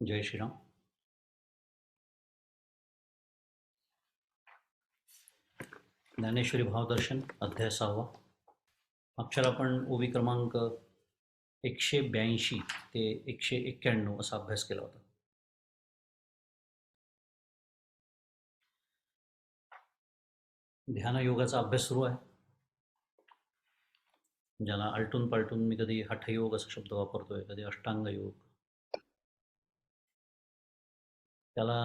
जय श्रीराम. ज्ञानेश्वरी भावदर्शन अध्याय 6. मागच्याला आपण ओवी क्रमांक 182 ते 191 असा अभ्यास केला होता. ध्यानयोगाचा अभ्यास सुरू आहे. ज्याला आलटून पालटून मी कधी हठयोग असा शब्द वापरतोय, कधी अष्टांग योग. त्याला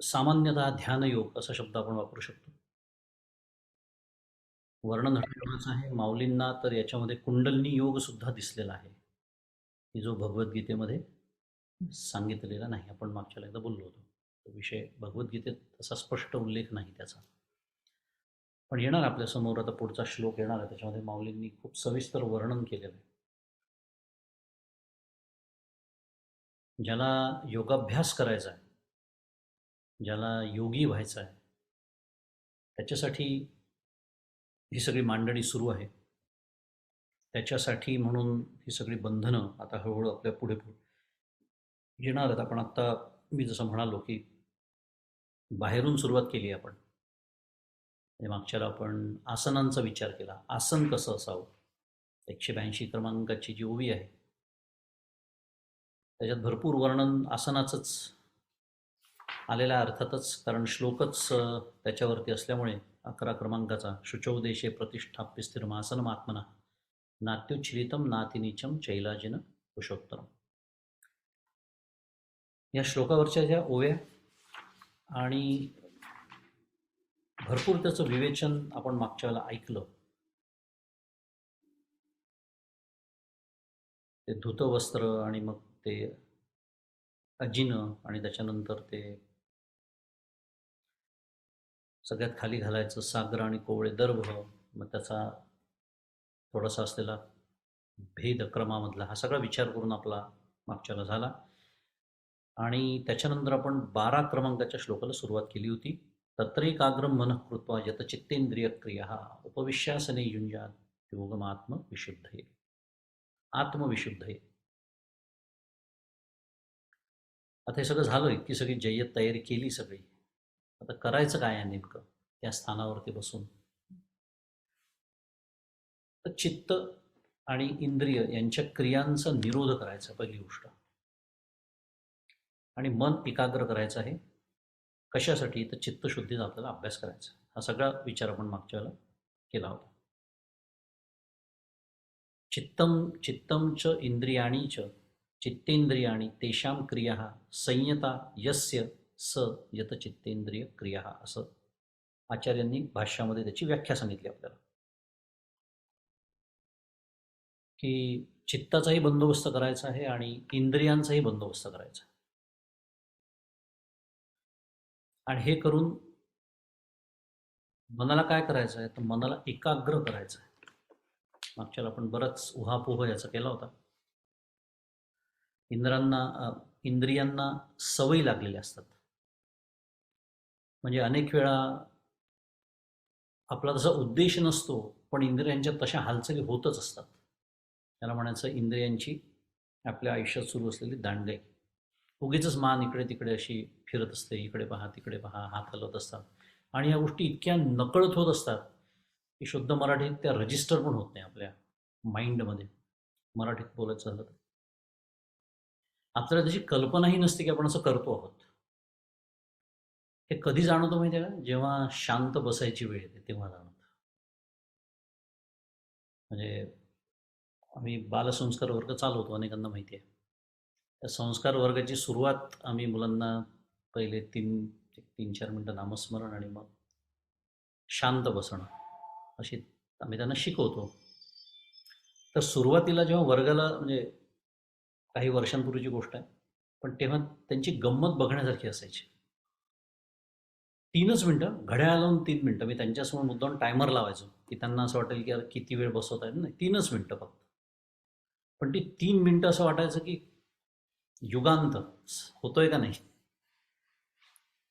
सामान्यतः ध्यानयोग असा शब्द आपण वापरू शकतो. वर्णन हठयोगाचं आहे. माऊलींना तर याच्यामध्ये कुंडलिनी योग सुद्धा दिसलेला आहे, की जो भगवद्गीतेमध्ये सांगितलेला नाही. आपण मागच्याला एकदा बोललो होतो. तो विषय भगवद्गीतेत तसा स्पष्ट उल्लेख नाही त्याचा, पण येणार आपल्यासमोर. आता पुढचा श्लोक येणार आहे, त्याच्यामध्ये माऊलींनी खूप सविस्तर वर्णन केलेलं आहे. ज्याला योगाभ्यास करायचा आहे, ज्याला योगी व्हायचं आहे, त्याच्यासाठी ही सगळी मांडणी सुरू आहे. त्याच्यासाठी म्हणून ही सगळी बंधनं आता हळूहळू आपल्या पुढे येणार आहेत. आपण आत्ता मी जसं म्हणालो की बाहेरून सुरुवात केली आपण. मागच्याला आपण आसनांचा विचार केला. आसन कसं असावं, 182 क्रमांकाची जी ओवी आहे त्याच्यात भरपूर वर्णन आसनाचंच आलेलं आहे. अर्थातच कारण श्लोकच त्याच्यावरती असल्यामुळे 11 क्रमांकाचा शुचौदेशे प्रतिष्ठाप्य स्थिरम आसनम आत्मना नात्युच्छ्रितम नातिनीचम चैलाजिन पुरुषोत्तरम. या श्लोकावरच्या ज्या ओव्या आणि भरपूर त्याचं विवेचन आपण मागच्या वेळेला ऐकलं. ते धुतवस्त्र आणि मग ते अजिनं आणि त्याच्यानंतर ते सगळ्यात खाली घालायचं सागर आणि कोवळे दर्भ, मग त्याचा थोडासा असलेला भेद क्रमामधला हा सगळा विचार करून आपला मागच्याला झाला. आणि त्याच्यानंतर आपण 12 क्रमांकाच्या श्लोकाला सुरुवात केली होती. तत्रैकाग्रम मनः कृत्वा यतचित्तेंद्रिय क्रिया उपविश्यासने युञ्जात योगमात्मविशुद्धये. आत्मविशुद्धये. आता हे सगळं झालं, इतकी सगळी जय्यत तयारी केली सगळी. आता करायचं काय आहे नेमकं त्या स्थानावरती बसून? तर चित्त आणि इंद्रिय यांच्या क्रियांचा निरोध करायचा पहिली गोष्ट, आणि मन एकाग्र करायचं आहे. कशासाठी? तर चित्तशुद्धीचा आपल्याला अभ्यास करायचा. हा सगळा विचार आपण मागच्या वेळेला केला होता. चित्तं च इंद्रियाणी च चित्तेंद्रियाणी तेषां क्रिया संयता यस्य स यत चित्तेंद्रिय क्रिया, असं आचार्यांनी भाष्यामध्ये त्याची व्याख्या सांगितली आपल्याला. की चित्ताचाही बंदोबस्त करायचा आहे आणि इंद्रियांचाही बंदोबस्त करायचा आहे. आणि हे करून मनाला काय करायचं आहे? तर मनाला एकाग्र करायचं आहे. मागच्याला आपण बराच उहापोह याचा केला होता. इंद्रियांना सवयी लागलेल्या असतात. म्हणजे अनेक वेळा आपला तसा उद्देश नसतो, पण इंद्रियांच्या तशा हालचाली होतच असतात. त्याला म्हणायचं इंद्रियांची आपल्या आयुष्यात सुरू असलेली दांडगाई. उगीचच मान इकडे तिकडे अशी फिरत असते, इकडे पहा तिकडे पहा, हात हलत असतात. आणि या गोष्टी इतक्या नकळत होत असतात की शुद्ध मराठीत त्या रजिस्टर पण होत नाही आपल्या माइंडमध्ये. मराठीत बोलायचं झालं तर आपल्याला त्याची कल्पनाही नसते की आपण असं करतो आहोत. हे कधी जाणवतं माहिती आहे का? जेव्हा शांत बसायची वेळ येते तेव्हा जाणवतं. म्हणजे आम्ही बालसंस्कार वर्ग चालवतो, अनेकांना माहिती आहे. त्या संस्कार वर्गाची सुरुवात आम्ही मुलांना पहिले 3-4 मिनटं नामस्मरण आणि मग शांत बसणं अशी आम्ही त्यांना शिकवतो. तर सुरुवातीला जेव्हा वर्गाला, म्हणजे काही वर्षांपूर्वीची गोष्ट आहे, पण तेव्हा त्यांची गंमत बघण्यासारखी असायची. 3च मिनटं, घड्याळ लावून 3 मिनटं. मी त्यांच्यासमोर मुद्दाम टायमर लावायचो की त्यांना असं वाटेल की अरे किती वेळ बसवत आहेत. नाही, 3च मिनटं फक्त. पण ती 3 मिनटं असं वाटायचं की युगांत होतोय का नाही.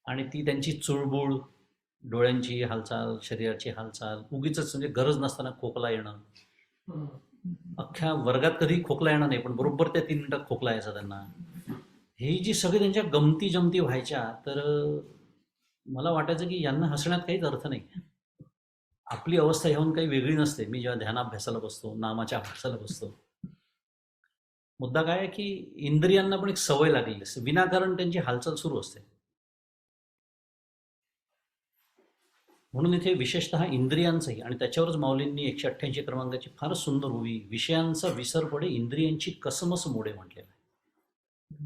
आणि ती त्यांची चुळबुळ, डोळ्यांची हालचाल, शरीराची हालचाल, उगीच म्हणजे गरज नसताना खोकला येणं. अख्ख्या वर्गात कधी खोकला येणार नाही, पण बरोबर त्या 3 मिनिटात खोकला यायचा त्यांना. ही जी सगळी त्यांच्या गमती जमती व्हायच्या, तर मला वाटायचं की यांना हसण्यात काहीच अर्थ नाही. आपली अवस्था ह्याहून काही वेगळी नसते. मी जेव्हा ध्यानाभ्यासाला बसतो, नामाच्या अभ्यासाला बसतो, मुद्दा काय आहे की इंद्रियांना पण एक सवय लागलेली असते, विनाकारण त्यांची हालचाल सुरू असते. म्हणून इथे विशेषतः इंद्रियांचंही, आणि त्याच्यावरच माऊलींनी 188 क्रमांकाची फारच सुंदर ओवी, विषयांचा विसर पडे इंद्रियांची कसमस मोडे म्हटलेलं आहे.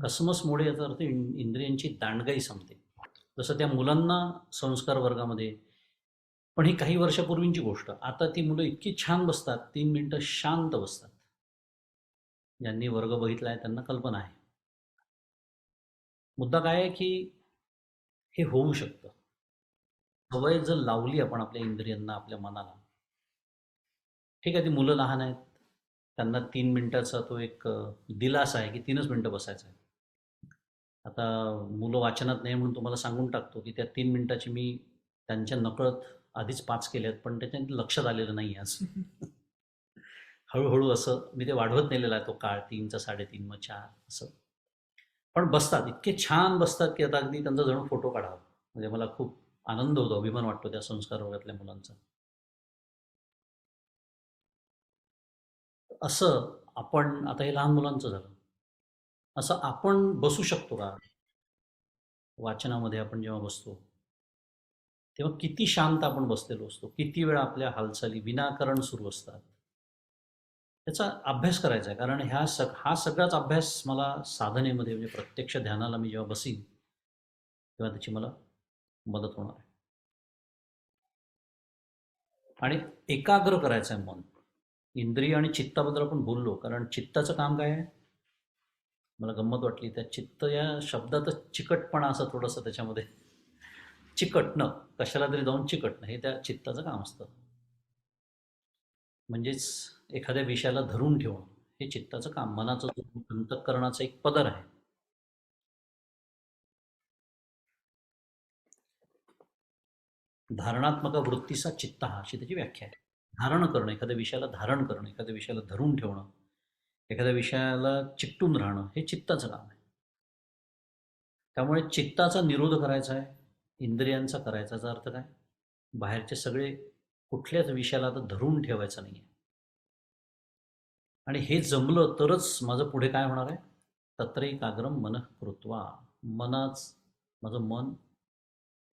कसमस मोडे याचा अर्थ इंद्रियांची दांडगाई संपते. जसं त्या मुलांना संस्कार वर्गामध्ये, पण ही काही वर्षापूर्वींची गोष्ट, आता ती मुलं इतकी छान बसतात, 3 मिनिटं शांत बसतात. ज्यांनी वर्ग बघितला आहे त्यांना कल्पना आहे. मुद्दा काय आहे की हे होऊ शकतं. सवय जर लावली आपण आपल्या इंद्रियांना, आपल्या मनाला, ठीक आहे, ती मुलं लहान आहेत, त्यांना 3 मिनिटाचा तो एक दिलासा आहे की 3च मिनिटं बसायचं आहे. आता मुलं वाचनात नाही म्हणून तुम्हाला सांगून टाकतो की त्या 3 मिनिटाची मी त्यांच्या नकळत आधीच 5 केल्यात, पण त्याच्या लक्षात आलेलं नाही आज. हळूहळू असं मी ते वाढवत नेलेला आहे तो काळ, 3चा 3.5, मग 4 असं. पण बसतात, इतके छान बसतात की आता अगदी त्यांचा जणू फोटो काढावा. म्हणजे मला खूप आनंद होतो, अभिमान वाटतो त्या संस्कार वर्गातल्या मुलांचा. असं आपण, आता हे लहान मुलांचं झालं, असं आपण बसू शकतो का? वाचनामध्ये आपण जेव्हा बसतो तेव्हा किती शांत आपण बसलेलो असतो, किती वेळा आपल्या हालचाली विनाकारण सुरू असतात. त्याचा अभ्यास करायचा आहे, कारण हा सगळाच अभ्यास मला साधनेमध्ये, म्हणजे प्रत्यक्ष ध्यानाला मी जेव्हा बसीन तेव्हा त्याची मला मदत होणार आहे. आणि एकाग्र करायचं आहे मन. इंद्रिय आणि चित्ताबद्दल आपण बोललो, कारण चित्ताचं काम काय आहे? मला गंमत वाटली त्या चित्त या शब्दातच चिकटपणा असं थोडंसं त्याच्यामध्ये, चिकटणं, कशाला तरी जाऊन चिकटणं, हे त्या चित्ताचं काम असतं. म्हणजेच एखाद्या विषयाला धरून ठेवणं हे चित्ताचं काम, मनाचं जो अंतःकरणाचा एक पदर आहे. धारणात्मक वृत्तीचा चित्त हा, अशी त्याची व्याख्या आहे. धारण करणं, एखाद्या विषयाला धारण करणं, एखाद्या विषयाला धरून ठेवणं, एखाद्या विषयाला चिकटून राहणं, हे चित्ताचं काम आहे. त्यामुळे चित्ताचा निरोध करायचा आहे, इंद्रियांचा करायचा अर्थ काय? बाहेरचे सगळे कुठल्याच विषयाला आता धरून ठेवायचं नाही आहे. आणि हे जमलं तरच माझं पुढे काय होणार आहे? तत्रैकाग्रम मनः कृत्वा, माझं मन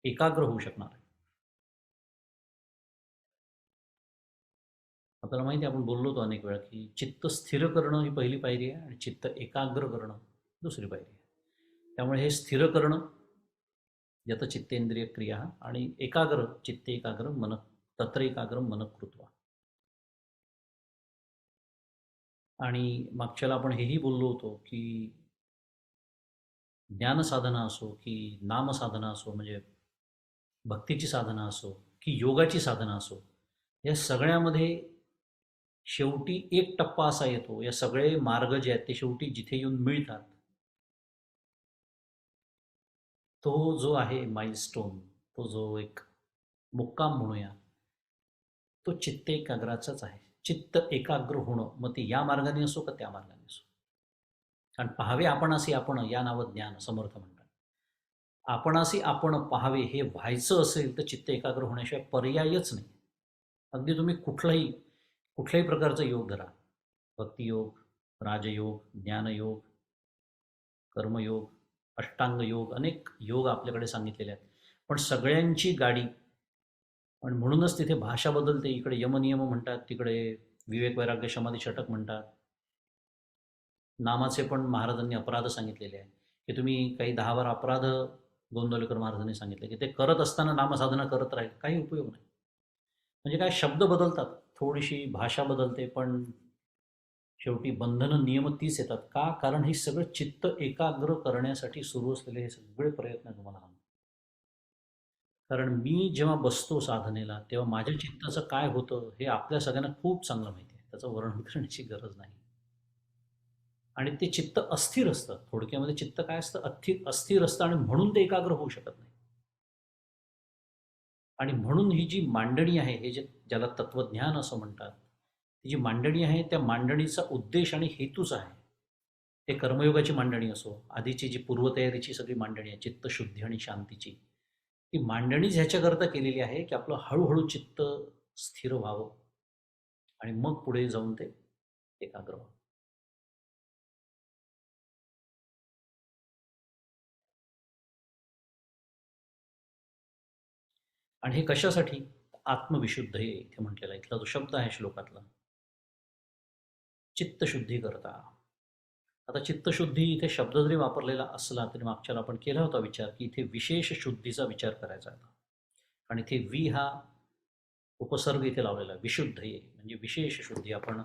एकाग्र होऊ शकणार आहे. आपल्याला माहिती आहे, आपण बोललो होतो अनेक वेळा की चित्त स्थिर करणं ही पहिली पायरी आहे आणि चित्त एकाग्र करणं दुसरी पायरी आहे. त्यामुळे हे स्थिर करणं, यत चित्तेंद्रिय क्रिया, आणि एकाग्र, चित्ते एकाग्र मन, तत्रैकाग्रम मनः कृत्वा. आणि मागच्याला आपण हेही बोललो होतो की ज्ञानसाधना असो की नामसाधना असो, म्हणजे भक्तीची साधना असो की योगाची साधना असो, या सगळ्यामध्ये शेवटी एक टप्पा असा येतो, या सगळे मार्ग जे आहेत ते शेवटी जिथे येऊन मिळतात, तो जो आहे माइलस्टोन, तो जो एक मुक्काम म्हणूया, तो चित्त एकाग्राचाच आहे. चित्त एकाग्र होणं, मग ते या मार्गाने असो का त्या मार्गाने असो. कारण पाहावे आपणासी आपण, या नावं ज्ञान, समर्थ म्हणतात. आपणासी आपण पाहावे हे व्हायचं असेल तर चित्त एकाग्र होण्याशिवाय पर्यायच नाही. अगदी तुम्ही कुठल्याही प्रकारचा योग धरा, भक्तियोग, राजयोग, ज्ञानयोग, कर्मयोग, अष्टांग योग, अनेक योग आपल्याकडे सांगितलेले आहेत, पण सगळ्यांची गाडी, आणि म्हणूनच तिथे भाषा बदलते. इकडे यमनियम म्हणतात, तिकडे विवेक वैराग्य समाधी षटक म्हणतात. नामाचे पण महाराजांनी अपराध सांगितलेले आहे की तुम्ही काही 10 अपराध, गोंदवलेकर महाराजांनी सांगितले की ते करत असताना नामसाधना करत राहील, काही उपयोग नाही. म्हणजे काय, शब्द बदलतात, थोडीशी भाषा बदलते, पण शेवटी बंधनं नियम तीच येतात. का? कारण हे सगळं चित्त एकाग्र करण्यासाठी सुरू असलेले हे सगळे प्रयत्न तुम्हाला सांगतो. कारण मी जेव्हा बसतो साधनेला तेव्हा माझ्या चित्ताचं काय होतं हे आपल्या सगळ्यांना खूप चांगलं माहिती आहे, त्याचं वर्णन करण्याची गरज नाही. आणि ते चित्त अस्थिर असतं. थोडक्यामध्ये चित्त काय असतं? अस्थिर असतं, आणि म्हणून ते एकाग्र होऊ शकत नाही. आणि म्हणून ही जी मांडणी आहे, हे ज्याला तत्वज्ञान असं म्हणतात, ही जी मांडणी आहे, त्या मांडणीचा उद्देश आणि हेतूच आहे ते कर्मयोगाची मांडणी असो, आधीची जी पूर्वतयारीची सगळी मांडणी आहे चित्तशुद्धी आणि शांतीची, ती मांडणीच ह्याच्याकरता केलेली आहे की आपलं हळूहळू चित्त स्थिर व्हावं आणि मग पुढे जाऊन ते एकाग्र व्हावं. आणि हे कशासाठी? आत्मविशुद्ध हे इथे म्हटलेलं आहे. इथला जो शब्द आहे श्लोकातला, चित्तशुद्धी करता. आता चित्तशुद्धी इथे शब्द जरी वापरलेला असला तरी मागच्याला आपण केला होता विचार की इथे विशेष शुद्धीचा विचार करायचा आहे. आणि इथे वि हा उपसर्ग इथे लावलेला आहे. विशुद्ध हे म्हणजे विशेष शुद्धी. आपण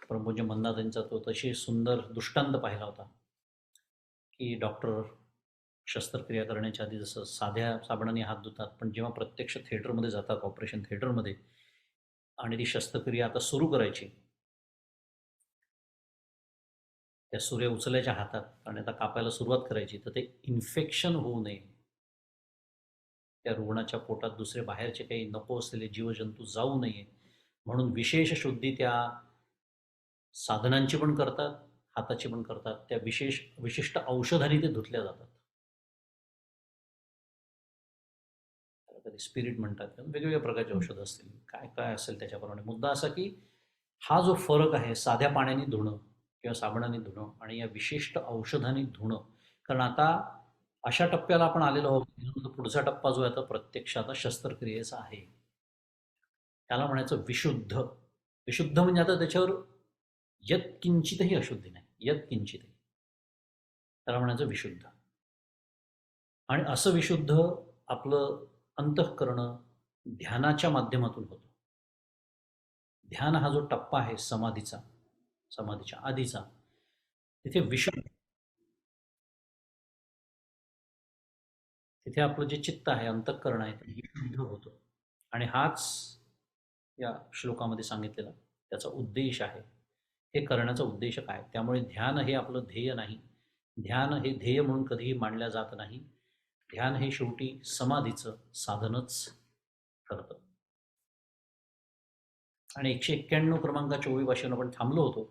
परमपूज्य मंदातांचा तो तशी सुंदर दृष्टांत पाहिला होता की डॉक्टर शस्त्रक्रिया करण्याच्या आधी जसं साध्या साबणाने हात धुतात, पण जेव्हा प्रत्यक्ष थिएटरमध्ये जातात, ऑपरेशन थिएटरमध्ये, आणि ती शस्त्रक्रिया आता सुरू करायची, त्या सुऱ्या उचलायच्या हातात आणि आता कापायला सुरुवात करायची, तर ते इन्फेक्शन होऊ नये, त्या रुग्णाच्या पोटात दुसरे बाहेरचे काही नको असलेले जीवजंतू जाऊ नये म्हणून विशेष शुद्धी त्या साधनांची पण करतात, हाताची पण करतात. त्या विशिष्ट औषधांनी ते धुतल्या जातात. कधी स्पिरिट म्हणतात, वेगवेगळ्या प्रकारचे औषधं असतील, काय काय असेल त्याच्याप्रमाणे. मुद्दा असा की हा जो फरक आहे साध्या पाण्याने धुणं किंवा साबणाने धुणं आणि या विशिष्ट औषधाने धुणं, कारण आता अशा टप्प्याला आपण आलेलो आहोत, पुढचा टप्पा जो आहे आता प्रत्यक्ष आता शस्त्रक्रियेचा आहे, त्याला म्हणायचं विशुद्ध. विशुद्ध म्हणजे आता त्याच्यावर यत्किंचितही अशुद्धी नाही, यत्किंचितही, त्याला म्हणायचं विशुद्ध. आणि असं विशुद्ध आपलं अंतःकरण ध्यानाच्या माध्यमातून होतं. ध्यान हा जो टप्पा आहे समाधीचा, समाधीच्या आधीचा, तिथे विशुद्ध, तिथे आपलं जे चित्त आहे, अंतःकरण आहे, ते विशुद्ध होतं. आणि हाच या श्लोकामध्ये सांगितलेला त्याचा उद्देश आहे. हे करण्याचा उद्देश काय? त्यामुळे ध्यान हे आपलं ध्येय नाही, ध्यान हे ध्येय म्हणून कधीही मांडल्या जात नाही. ध्यान हे शेवटी समाधीचं साधनच ठरतं. आणि 191 क्रमांकाच्या ओवीपासून आपण थांबलो होतो.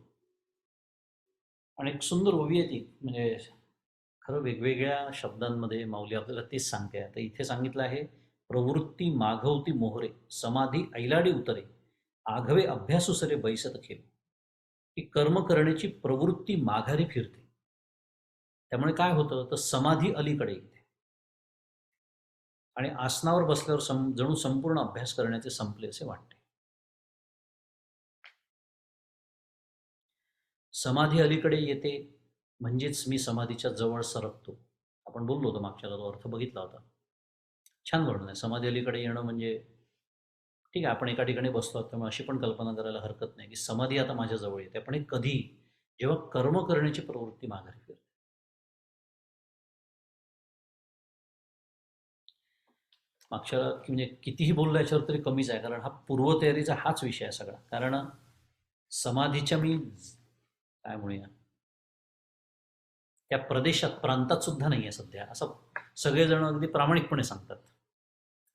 आणि एक सुंदर ओवी आहे ती, म्हणजे खरं वेगवेगळ्या शब्दांमध्ये माऊली आपल्याला तेच सांगते. आता इथे सांगितलं आहे, प्रवृत्ती माघवती मोहरे, समाधी ऐलाडी उतरे, आघवे अभ्यासूसरे बैसत खेळ. की कर्म करण्याची प्रवृत्ती माघारी फिरते. त्यामुळे काय होतं तर समाधी अलीकडे येते आणि आसनावर बसल्यावर जणू संपूर्ण अभ्यास करण्याचे संपले असे वाटते. समाधी अलीकडे येते म्हणजेच मी समाधीच्या जवळ सरकतो. आपण बोललो होतो मागच्याला, तो अर्थ बघितला होता. छान वर्णन आहे. समाधी अलीकडे येणं म्हणजे ठीक आहे, आपण एका ठिकाणी बसलो आहोत, त्यामुळे अशी पण कल्पना करायला हरकत नाही की समाधी आता माझ्या जवळ येते. पण हे कधी? जेव्हा कर्म करण्याची प्रवृत्ती माघारी फिरते. मागच्या म्हणजे कितीही बोललो याच्यावर तरी कमीच आहे, कारण हा पूर्वतयारीचा हाच विषय आहे सगळा. कारण समाधीच्या मी काय म्हणूया त्या प्रदेशात, प्रांतात सुद्धा नाही आहे सध्या, असं सगळेजण अगदी प्रामाणिकपणे सांगतात.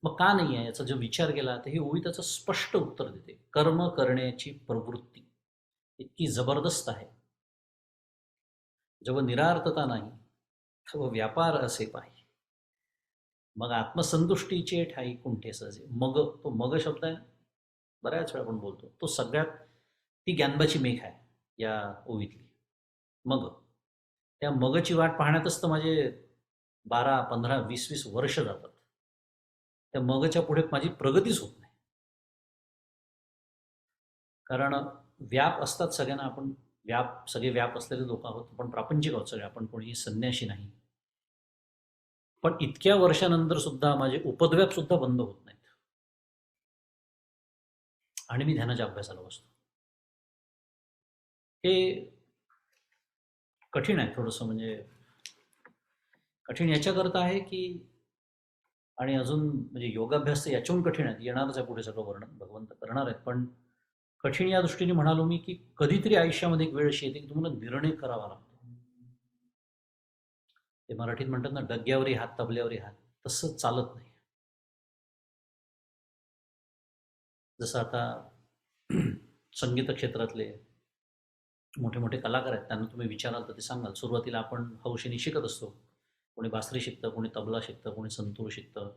मग का नाही आहे याचा जो विचार केला तर ही ओवी त्याचं स्पष्ट उत्तर देते. कर्म करण्याची प्रवृत्ती इतकी जबरदस्त आहे, जेव्हा निरार्थता नाही तेव्हा व्यापार असे पाहिजे, मग आत्मसंतुष्टीचे ठाई कुंठे सहजे. मग तो मग शब्द आहे, बऱ्याच वेळा आपण बोलतो, तो सगळ्यात ती ज्ञानबाची मेघ आहे या ओवीतली. मग त्या मगची वाट पाहण्यातच तर माझे 12, 15, 20 वर्ष जातात. त्या मगच्या पुढे माझी प्रगतीच होत नाही, कारण व्याप असतात सगळ्यांना. आपण सगळे व्याप असलेले लोक आहोत, पण प्रापंचिक आहोत सगळे आपण, कोणीही संन्याशी नाही. पण इतक्या वर्षानंतर सुद्धा माझे उपद्व्याप सुद्धा बंद होत नाहीत आणि मी ध्यानाच्या अभ्यासाला बसतो. हे कठीण आहे थोडंसं, म्हणजे कठीण याच्याकरता आहे की, आणि अजून म्हणजे योगाभ्यास तर याच्याहून कठीण आहे, येणारच आहे पुढे सगळं वर्णन, भगवंत करणार आहेत. पण कठीण या दृष्टीने म्हणालो मी की कधीतरी आयुष्यामध्ये एक वेळ अशी येते की तुम्हाला निर्णय करावा लागतो. ते मराठीत म्हणतात ना, डग्यावरही हात तबल्यावरही हात, तसं चालत नाही. जसं आता संगीत क्षेत्रातले मोठे मोठे कलाकार आहेत, त्यांना तुम्ही विचाराल तर ते सांगाल. सुरुवातीला आपण हौशीने शिकत असतो. कोणी बासरी शिकतं, कोणी तबला शिकतं, कोणी संतूर शिकतं.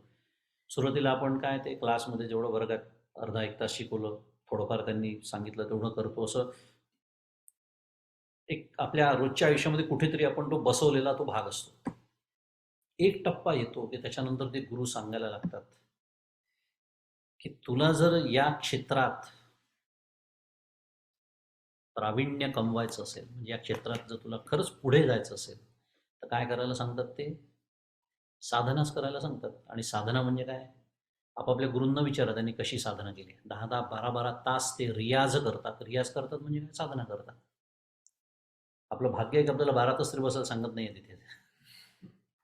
सुरुवातीला आपण काय ते क्लासमध्ये जेवढं वर्गात अर्धा एक तास शिकवलं, थोडंफार त्यांनी सांगितलं तेवढं करतो. असं एक आपल्या रोजच्या आयुष्यामध्ये कुठेतरी आपण तो बसवलेला तो भाग असतो. एक टप्पा येतो की त्याच्यानंतर ते गुरु सांगायला लागतात की तुला जर या क्षेत्रात प्रावीण्य कमवायचं असेल, म्हणजे या क्षेत्रात जर तुला खरंच पुढे जायचं असेल, तर काय करायला सांगतात ते? साधनाच करायला सांगतात. आणि साधना म्हणजे काय? आपापल्या गुरूंना विचारा त्यांनी कशी साधना केली. 10-10, 12-12 तास ते रियाज करतात. रियाज करतात म्हणजे काय? साधना करतात. आपलं भाग्य आहे की आपल्याला 12 तास तरी बसायला सांगत नाही आहे तिथे.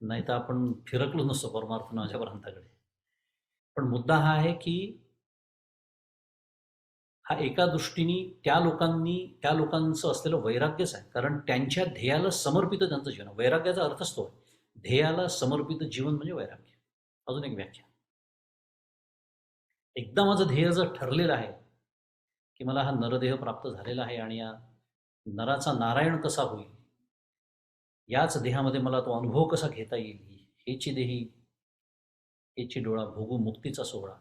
नाही तर आपण फिरकलो नसतो परमार्थ नावाच्या प्रांताकडे. पण मुद्दा हा आहे की हा एका दृष्टीने त्या लोकांचं असलेलं वैराग्यच आहे. कारण त्यांच्या ध्येयाला समर्पित त्यांचं जीवन. वैराग्याचा अर्थच तो आहे. ध्येयाला समर्पित जीवन म्हणजे वैराग्य. अजून एक व्याख्या. एकदा माझं ध्येय जर ठरलेलं आहे की मला हा नरदेह प्राप्त झालेला आहे आणि या नराचा नारायण कसा होईल, याच देहामध्ये मला तो अनुभव कसा घेता येईल, हेची देही हेची डोळा भोगू मुक्तीचा सोहळा.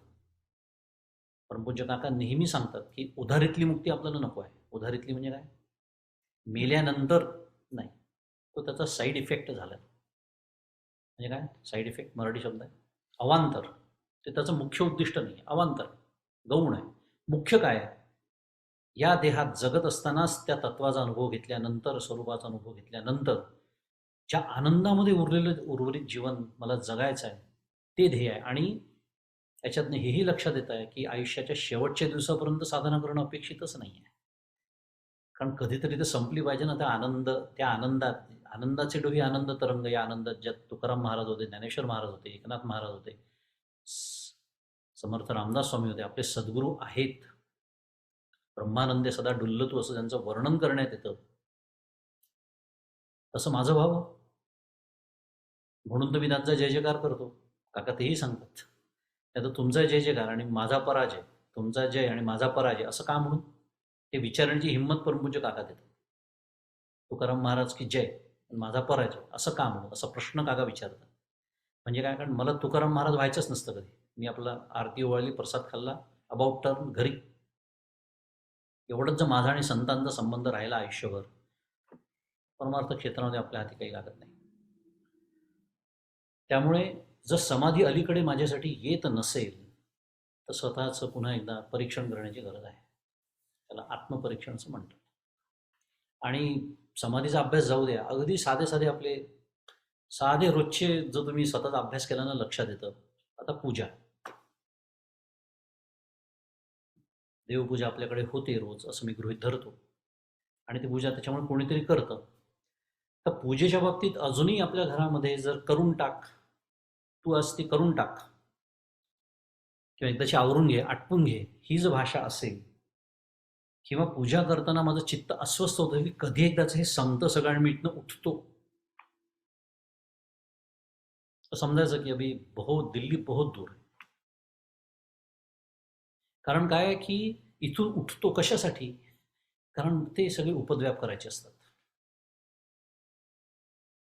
परमपूज्य काका नेहमी सांगतात की उधारीतली मुक्ती आपल्याला नको आहे. उधारीतली म्हणजे काय? मेल्यानंतर नाही, तो त्याचा साईड इफेक्ट झाला. म्हणजे काय साईड इफेक्ट? मराठी शब्द आहे अवांतर. ते त्याचं मुख्य उद्दिष्ट नाही. अवांतर गौण आहे. मुख्य काय आहे? या देहात जगत असतानाच त्या तत्वाचा अनुभव घेतल्यानंतर, स्वरूपाचा अनुभव घेतल्यानंतर ज्या आनंदामध्ये उर्वरित जीवन मला जगायचं आहे, ते ध्येय आहे. आणि याच्यातनं हेही लक्षात येत आहे की आयुष्याच्या शेवटच्या दिवसापर्यंत साधना करणं अपेक्षितच नाही आहे. कारण कधीतरी ते संपली पाहिजे ना. त्या आनंदाचे डोही आनंद तरंग, या आनंदात ज्यात तुकाराम महाराज होते, ज्ञानेश्वर महाराज होते, एकनाथ महाराज होते, समर्थ रामदास स्वामी होते, आपले सद्गुरू आहेत. ब्रह्मानंदे सदा डुल्लतू असं त्यांचं वर्णन करण्यात येतं. तसं माझं व्हावं म्हणून तर मी त्यांचा जय जयकार करतो. काका तेही सांगतात, नाही तर तुमचा जय जयकार आणि माझा पराजय, तुमचा जय आणि माझा पराजय असं का म्हणून? हे विचारण्याची हिंमत परमपूज्य काका देतात. तुकाराम महाराज की जय, माझा पराजय असं का म्हणून, असा प्रश्न काका विचारतात. म्हणजे काय? कारण मला तुकाराम महाराज व्हायचंच नसतं कधी. मी आपला आरती ओवाळली, प्रसाद खाल्ला, अबाउट टर्न घरी. एवढंच जर माझा आणि संतांचा संबंध राहिला आयुष्यभर, परमार्थ क्षेत्रामध्ये आपल्या हाती काही लागत नाही. त्यामुळे जर समाधी अलीकडे माझ्यासाठी येत नसेल तर स्वतःचं पुन्हा एकदा परीक्षण करण्याची गरज आहे. त्याला आत्मपरीक्षण असं म्हणतात. आणि समाधीचा अभ्यास जाऊ द्या, अगदी साधे साधे आपले साधे रोजचे जर तुम्ही सतत अभ्यास केल्यानं लक्षात येतं. आता पूजा, देवपूजा आपल्याकडे होते रोज असं मी गृहीत धरतो. आणि ती पूजा त्याच्यामुळे कोणीतरी करतं. तर पूजेच्या बाबतीत अजूनही आपल्या घरामध्ये जर करून टाक, तू आज ती करून टाक, किंवा एकदाची आवरून घे, आटपून घे, ही जर भाषा असेल, किंवा पूजा करताना माझं चित्त अस्वस्थ होतं की कधी एकदाच हे संपतं सगळं आणि मी इथनं उठतो, तर समजायचं की अभी दिल्ली बहुत दूर आहे. कारण काय आहे की इथून उठतो कशासाठी? कारण ते सगळे उपद्व्याप करायचे असतात.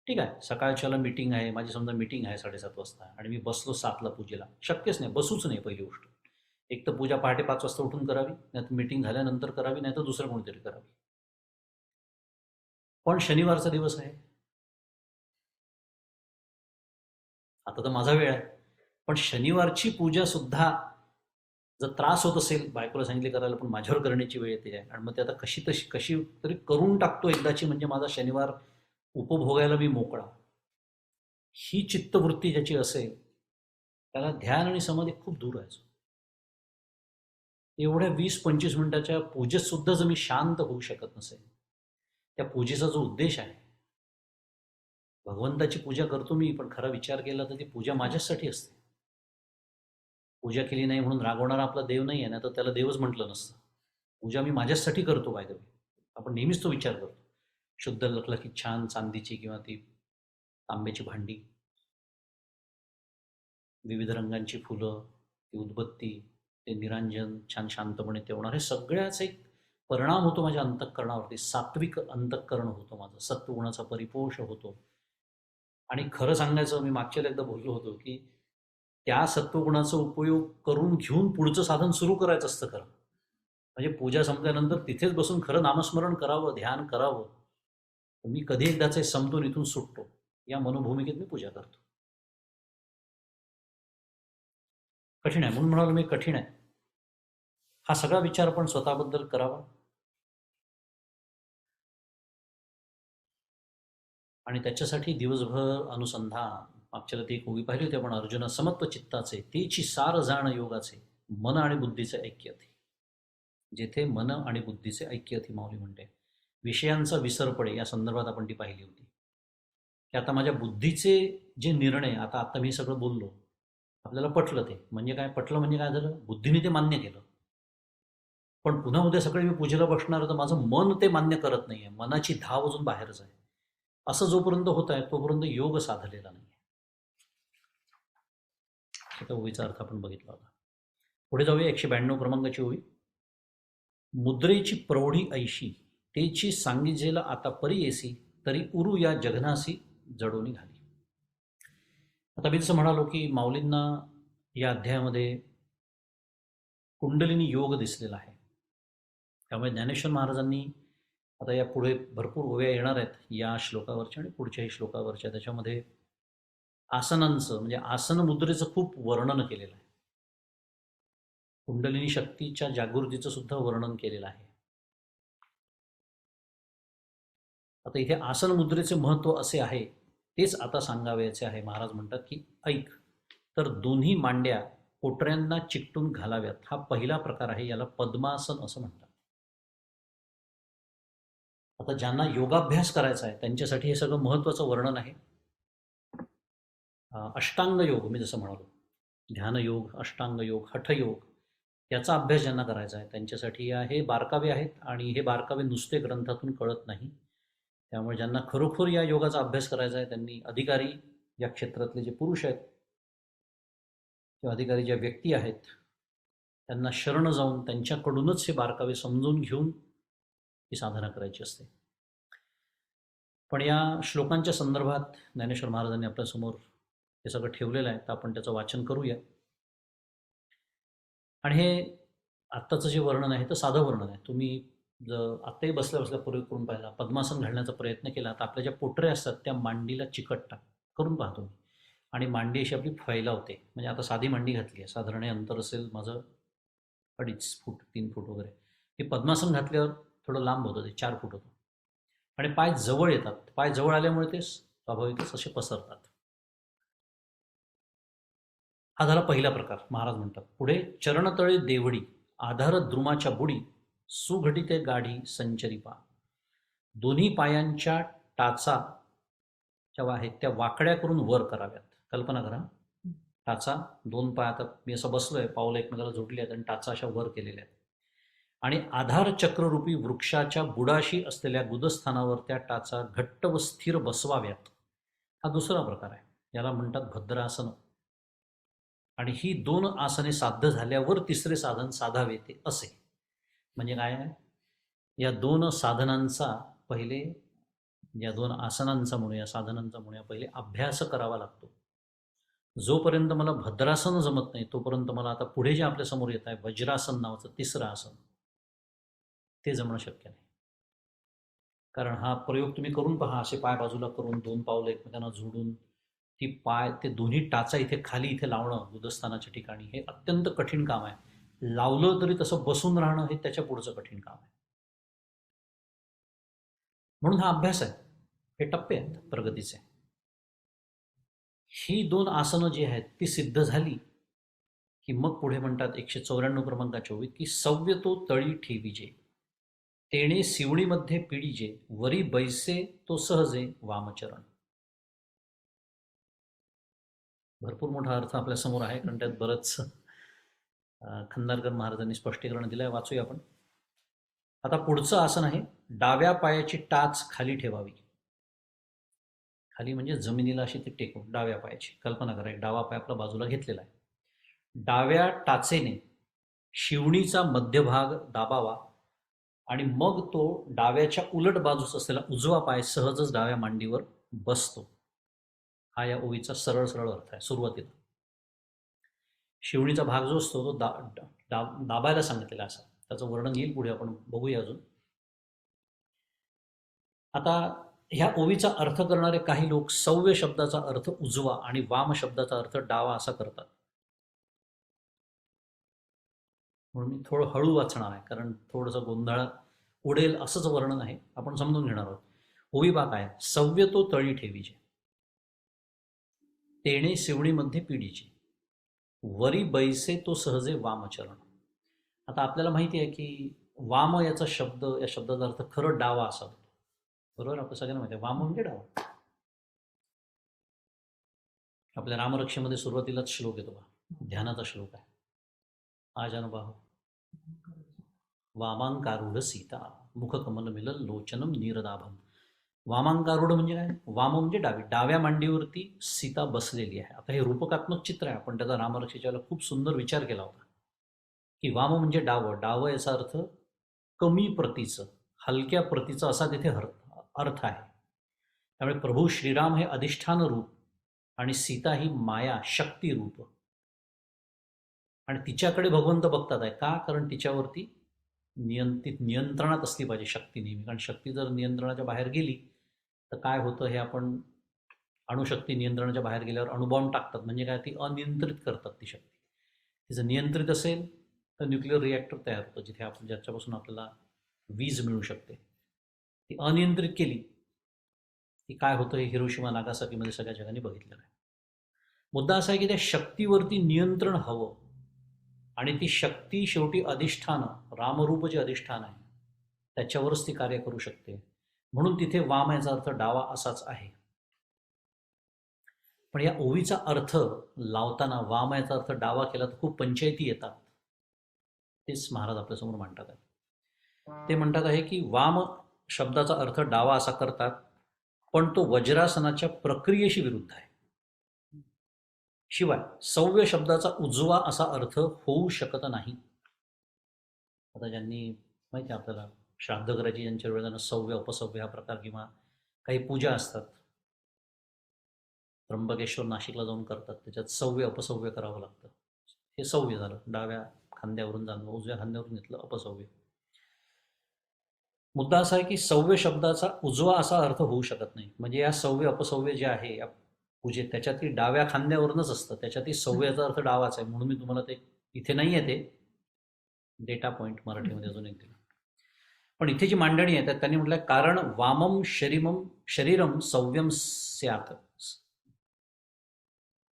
ठीक आहे, सकाळच्याला मीटिंग आहे, माझी समजा मीटिंग आहे 7:30 वाजता आणि मी बसलो 7ला पूजेला. शक्यच नाही, बसूच नाही पहिली गोष्ट. एक तर पूजा पहाटे 5 वाजता उठून करावी, नाही तर मीटिंग झाल्यानंतर करावी, नाही तर दुसरं कोणीतरी करावी. पण शनिवारचा दिवस आहे, आता तर माझा वेळ आहे. पण शनिवारची पूजा सुद्धा जर त्रास होत असेल, बायकोला सांगितले करायला पण माझ्यावर करण्याची वेळ येते आहे, आणि मग ते आता कशी तरी करून टाकतो एकदाची, म्हणजे माझा शनिवार उपभोगायला मी मोकळा. ही चित्तवृत्ती ज्याची असेल त्याला ध्यान आणि समाधी खूप दूर आहे. एवढ्या 20-25 मिनिटाच्या पूजेत सुद्धा जर मी शांत होऊ शकत नसेल, त्या पूजेचा जो उद्देश आहे, भगवंताची पूजा करतो मी, पण खरा विचार केला तर ती पूजा माझ्यासाठी असते. पूजा केली नाही म्हणून रागवणारा आपला देव नाही आहे, ना तर त्याला देवच म्हटलं नसतं. पूजा मी माझ्यासाठी करतो. बाय द वे, आपण नेहमीच तो विचार करतो. शुद्ध लखलखीत छान चांदीची किंवा ती तांब्याची भांडी, विविध रंगांची फुलं, ती उदबत्ती, ते निरांजन छान शांतपणे तेवणार, हे सगळ्याच एक परिणाम होतो माझ्या अंतःकरणावरती, सात्विक अंतःकरण होतं माझं, सत्वगुणाचा परिपोष होतो. आणि खरं सांगायचं, मी मागच्या एकदा बोललो होतो की त्या सत्वगुणाचा उपयोग करून घेऊन पुढचं साधन सुरू करायचं असतं खरं. म्हणजे पूजा संपल्यानंतर तिथेच बसून खरं नामस्मरण करावं, ध्यान करावं. मी कधी एकदाचे समतोल इथून सुटतो या मनोभूमिकेत मी पूजा करतो. कठीण आहे म्हणून म्हणालो मी, कठीण आहे. हा सगळा विचार आपण स्वतःबद्दल करावा आणि त्याच्यासाठी दिवसभर अनुसंधान. मागच्याला ती एक उभी पाहिली होती आपण, अर्जुन समत्व चित्ताचे तेची सार जाण योगाचे, मन आणि बुद्धीचे ऐक्य अति. जेथे मन आणि बुद्धीचे ऐक्य अति माऊली म्हणते. विषयांचा विसर पडे या संदर्भात आपण ती पाहिली होती की आता माझ्या बुद्धीचे जे निर्णय, आता मी सगळं बोललो, आपल्याला पटलं ते म्हणजे काय, पटलं म्हणजे काय झालं, बुद्धीने ते मान्य केलं. पण पुन्हा उद्या सकाळी मी पूजेला बसणार तर माझं मन ते मान्य करत नाहीये, मनाची धाव अजून बाहेरच आहे. असं जोपर्यंत होत आहे तोपर्यंत योग साधलेला नाही. त्या ओळीचा अर्थ आपण बघितला होता. पुढे जाऊया 192 क्रमांकाची ओळी. मुद्रेची प्रौढी ऐशी तेची सांगिजेला आता परी येसी, तरी उरू या जगनासी जडोनी घाली. आता मी जसं म्हणालो की माऊलींना या अध्यायामध्ये कुंडलिनी योग दिसलेला आहे. त्यामुळे ज्ञानेश्वर महाराजांनी आता या पुढे भरपूर ओव्या येणार आहेत या श्लोकावरच्या आणि पुढच्याही श्लोकावरच्या, त्याच्यामध्ये आसनांचं म्हणजे आसन मुद्रेचं खूप वर्णन केलेलं आहे. कुंडलिनी शक्तीच्या जागृतीचं सुद्धा वर्णन केलेलं आहे. आता इथे आसन मुद्रेचे महत्त्व असे आहे, तेच आता सांगावयाचे आहे. महाराज म्हणतात की ऐक, तर दोन्ही मांड्या पोटऱ्यांना चिकटून घालाव्यात. हा पहिला प्रकार आहे, याला पद्मासन असं म्हणतात. आता ज्यांना योगाभ्यास करायचा आहे त्यांच्यासाठी हे सगळं महत्त्वाचं वर्णन आहे. अष्टांग योग मी जसं म्हणालो, ध्यानयोग, अष्टांग योग, हठयोग, याचा अभ्यास ज्यांना करायचा आहे त्यांच्यासाठी हे बारकावे आहेत आणि हे बारकावे नुसते ग्रंथातून कळत नाही. त्यामुळे ज्यांना खरोखर या योगाचा अभ्यास करायचा आहे त्यांनी अधिकारी, या क्षेत्रातले जे पुरुष आहेत किंवा अधिकारी ज्या व्यक्ती आहेत त्यांना शरण जाऊन त्यांच्याकडूनच हे बारकावे समजून घेऊन ही साधना करायची असते. पण या श्लोकांच्या संदर्भात ज्ञानेश्वर महाराजांनी आपल्यासमोर हे सगळं ठेवलेलं आहे, तर आपण त्याचं वाचन करूया. आणि हे आत्ताचं जे वर्णन आहे तर साधं वर्णन आहे. तुम्ही जर आत्ताही बसल्या बसल्या प्रयोग करून पाहिला, पद्मासन घालण्याचा प्रयत्न केला तर आपल्या ज्या पोटऱ्या असतात त्या मांडीला चिकटतात. करून पाहतो मी. आणि मांडी अशी आपली फैलावते. म्हणजे आता साधी मांडी घातली आहे, साधारण अंतर असेल माझं 2.5 फूट 3 फूट वगैरे. हे पद्मासन घातल्यावर थोडं लांब होतं, ते 4 फूट होतं. आणि पाय जवळ येतात. पाय जवळ आल्यामुळे ते स्वाभाविकच असे पसरतात. हा झाला पहिला प्रकार. महाराज म्हणतात पुढे, चरणतळे देवडी आधार द्रुमाच्या बुडी, सुघटिते गाढी संचरी पा. दोन्ही पायांच्या टाचा ज्या आहेत त्या वाकड्या करून वर कराव्यात. कल्पना करा, टाचा, दोन पाय, आता मी असं बसलोय, पावलं एकमेकाला जोडली आहेत आणि टाचा अशा वर केलेल्या आहेत. आणि आधार चक्ररूपी वृक्षाच्या बुडाशी असलेल्या गुदस्थानावर त्या टाचा घट्ट व स्थिर बसवाव्यात. हा दुसरा प्रकार आहे, याला म्हणतात भद्रासन. आणि ही 2 आसने साध्य झाल्यावर तिसरे साधन साधावे ते असे. म्हणजे काय आहे, या 2 साधनांचा पहिले, या 2 आसनांचा म्हणूया, या साधनांचा म्हणूया, पहिले अभ्यास करावा लागतो. जोपर्यंत मला भद्रासन जमत नाही तोपर्यंत मला आता पुढे जे आपल्या समोर येत आहे वज्रासन नावाचं तिसरं आसन, ते जमणं शक्य नाही. कारण हा प्रयोग तुम्ही करून पहा, असे पाय बाजूला करून 2 पावलं एकमेकांना जोडून ती पाय, ते दोन्ही टाचा इथे खाली इथे लावणं गुदस्थानाच्या ठिकाणी, हे अत्यंत कठीण काम आहे. लावलं तरी तसं बसून राहणं हे त्याच्या पुढचं कठीण काम आहे. म्हणून हा अभ्यास आहे, हे टप्पे आहेत प्रगतीचे. ही 2 आसनं जी आहेत ती सिद्ध झाली की मग पुढे म्हणतात 194 क्रमांकाच्या ओळीत की सव्य तो तळी ठेवीजे, तेणे शिवणीमध्ये पिढीजे, वरी बैसे तो सहजे वामचरण. भरपूर मोठा अर्थ आपल्यासमोर आहे, कारण त्यात बरंच खंदारकर महाराजांनी स्पष्टीकरण दिलं आहे. वाचूया आपण. आता पुढचं आसन आहे, डाव्या पायाची टाच खाली ठेवावी. खाली म्हणजे जमिनीला अशी ती टेकून डाव्या पायाची. कल्पना करा, डावा पाय आपला बाजूला घेतलेला आहे. डाव्या टाचेने शिवणीचा मध्यभाग दाबावा आणि मग तो डाव्याच्या उलट बाजूस असलेला उजवा पाय सहजच डाव्या मांडीवर बसतो. हा या ओवीचा सरळ सरळ अर्थ आहे सुरुवातीला. शिवणीचा भाग जो असतो तो दाबायला सांगितलेला असा. त्याचं वर्णन येईल पुढे, आपण बघूया अजून. आता ह्या ओवीचा अर्थ करणारे काही लोक सव्य शब्दाचा अर्थ उजवा आणि वाम शब्दाचा अर्थ डावा असा करतात. म्हणून मी थोडं हळू वाचणार आहे, कारण थोडंसं गोंधळ उडेल असंच वर्णन आहे, आपण समजून घेणार आहोत. ओवी बा काय, सव्य तो तळी ठेवीचे, तेणे शिवणीमध्ये पिढीचे, वरी बैसे तो सहजे वामचरण. आता आपल्याला माहिती आहे की वाम याचा शब्द, या शब्दाचा अर्थ खरं डावा असा होतो. बरोबर, आपल्या सगळ्यांना माहिती आहे वाम म्हणजे डावा. आपल्या रामरक्षेमध्ये सुरुवातीलाच श्लोक येतो बा, ध्यानाचा श्लोक आहे. आजानुबाह वामांकारूढ सीता मुखकमल मिलल लोचनम नीरदाभम. वामांकारूढ म्हणजे काय? वाम म्हणजे डावी, डाव्या मांडीवरती सीता बसलेली आहे. आता हे रूपकात्मक चित्र आहे, आपण त्याचा रामरक्षेच्या खूप सुंदर विचार केला होता की वाम म्हणजे डावं. डावं याचा अर्थ कमी प्रतीचं, हलक्या प्रतीचं असा तिथे अर्थ आहे. त्यामुळे प्रभू श्रीराम हे अधिष्ठान रूप आणि सीता ही माया शक्ती रूप, आणि तिच्याकडे भगवंत बघतात आहे का? कारण तिच्यावरती नियंत्रणात असली पाहिजे शक्ती नेहमी. कारण शक्ती जर नियंत्रणाच्या बाहेर गेली तर काय होतं हे आपण, अणुशक्ती नियंत्रणाच्या बाहेर गेल्यावर अणुबॉम्ब टाकतात. म्हणजे काय, ती अनियंत्रित करतात ती शक्ती. तिचं नियंत्रित असेल तर न्यूक्लिअर रिॲक्टर तयार होतं, जिथे आपण, ज्याच्यापासून आपल्याला वीज मिळू शकते. ती अनियंत्रित केली की काय होतं हे हिरोशिमा नागासाकीमध्ये सगळ्या जगांनी बघितलेलं आहे. मुद्दा असा आहे की त्या शक्तीवरती नियंत्रण हवं, आणि ती शक्ती शेवटी अधिष्ठान, रामरूप जे अधिष्ठान आहे त्याच्यावरच ती कार्य करू शकते. म्हणून तिथे वाम याचा अर्थ डावा असाच आहे. पण या ओवीचा अर्थ लावताना वाम याचा अर्थ डावा केला तर खूप पंचायती येतात. तेच महाराज आपल्यासमोर मांडतात आहे. ते म्हणतात आहे की वाम शब्दाचा अर्थ डावा असा करतात, पण तो वज्रासनाच्या प्रक्रियेशी विरुद्ध आहे. शिवाय सव्य शब्दाचा उजवा असा अर्थ होऊ शकत नाही. आता ज्यांनी माहिती आहे आपल्याला श्राद्ध करायची, ज्यांच्या वेळेला सव्य अपसव्य हा प्रकार किंवा काही पूजा असतात, त्र्यंबकेश्वर नाशिकला जाऊन करतात, त्याच्यात सव्य अपसव्य करावं लागतं. हे सव्य झालं, डाव्या खांद्यावरून जाणं, उजव्या खांद्यावरून घेतलं अपसव्य. मुद्दा असा आहे की सव्य शब्दाचा उजवा असा अर्थ होऊ शकत नाही. म्हणजे या सव्य अपसव्य जे आहे या पूजेत, त्याच्यातही डाव्या खांद्यावरूनच असतं, त्याच्यातही सव्याचा अर्थ डावाच आहे. म्हणून मी तुम्हाला ते इथे नाही आहे, ते डेटा पॉईंट मराठीमध्ये अजून एक दिला. पण इथे जी मांडणी आहे त्यात त्यांनी म्हटलं, कारण वामम शरीरम सव्यम स्यात.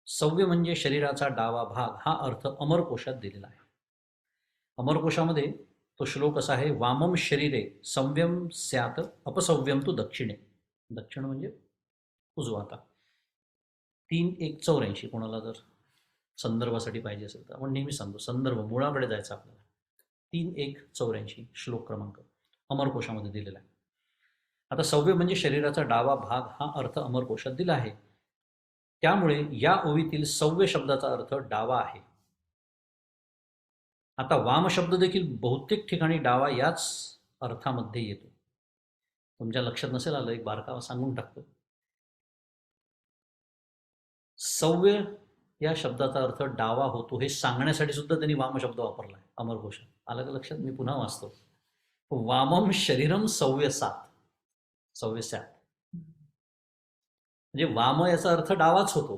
सव्य म्हणजे शरीराचा डावा भाग, हा अर्थ अमरकोशात दिलेला आहे. अमरकोशामध्ये तो श्लोक असा आहे, वामम शरीरे सव्यम स्यात अपसव्यम तू दक्षिणे. दक्षिण म्हणजे उजवा. आता 3:1:84 कोणाला जर संदर्भासाठी पाहिजे असेल तर आपण नेहमी सांगतो, संदर्भ मुळाकडे जायचं आपल्याला. 3:1:84 श्लोक क्रमांक अमरकोशामध्ये दिलेला आहे. आता सव्य म्हणजे शरीराचा डावा भाग हा अर्थ अमरकोशात दिला आहे. त्यामुळे या ओवीतील सव्य शब्दाचा अर्थ डावा आहे. आता वाम शब्द देखील बहुतेक ठिकाणी डावा याच अर्थामध्ये येतो. तुमच्या लक्षात नसेल आलं, एक बारकावा सांगून टाकतो. सव्य या शब्दाचा अर्थ डावा होतो हे सांगण्यासाठी सुद्धा त्यांनी वाम शब्द वापरला आहे अमरकोशात. आलं का लक्षात? मी पुन्हा वाचतो. वामम शरीरम सव्य सात, सव्य सात म्हणजे वाम याचा अर्थ डावाच होतो,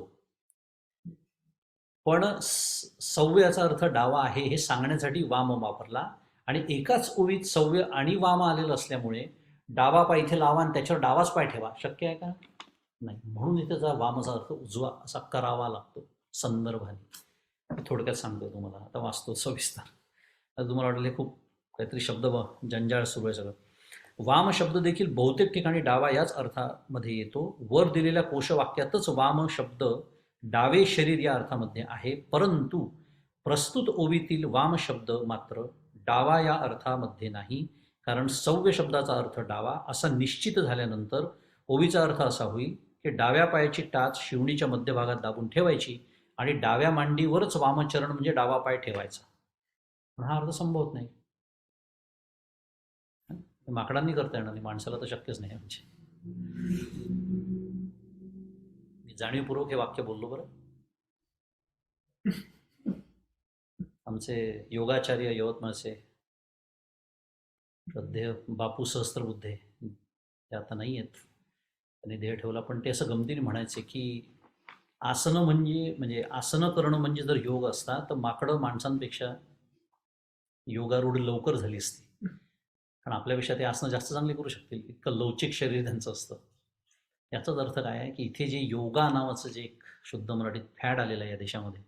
पण सव्य याचा अर्थ डावा आहे हे सांगण्यासाठी वाम वापरला. आणि एकाच ओवीत सव्य आणि वाम आलेलं असल्यामुळे डावा पाय इथे लावा आणि त्याच्यावर डावाच पाय ठेवा शक्य आहे का? नाही. म्हणून इथे वामचा अर्थ उजवा असा करावा लागतो संदर्भाने. थोडक्यात सांगतो तुम्हाला, आता वाचतो सविस्तर. आता तुम्हाला वाटलं खूप काहीतरी शब्द जंजाळ सुरू आहे सगळं. वाम शब्द देखील बहुतेक ठिकाणी डावा याच अर्थामध्ये येतो. वर दिलेल्या कोशवाक्यातच वाम शब्द डावे शरीर या अर्थामध्ये आहे, परंतु प्रस्तुत ओवीतील वाम शब्द मात्र डावा या अर्थामध्ये नाही. कारण सव्य शब्दाचा अर्थ डावा असा निश्चित झाल्यानंतर ओवीचा अर्थ असा होईल की डाव्या पायाची टाच शिवणीच्या मध्यभागात दाबून ठेवायची आणि डाव्या मांडीवरच वामचरण म्हणजे डावा पाय ठेवायचा. पण हा अर्थ संभवत नाही. माकडांनी करता येणार नाही, माणसाला तर शक्यच नाही. म्हणजे मी जाणीवपूर्वक हे वाक्य बोललो बरं. आमचे योगाचार्य यवतमाळचे श्रद्धेय बापू सहस्त्रबुद्धे ते आता नाही आहेत, त्यांनी देह ठेवला, पण ते असं गमतीने म्हणायचे की आसनं म्हणजे आसनं करणं म्हणजे जर योग असता तर माकडं माणसांपेक्षा योगारूढ लवकर झाली असती, कारण आपल्यापेक्षा ते आसनं जास्त चांगले करू शकतील, इतकं लवचिक शरीर त्यांचं असतं. याचाच अर्थ काय आहे की इथे जे योगा नावाचं जे एक शुद्ध मराठीत फॅड आलेलं आहे या देशामध्ये,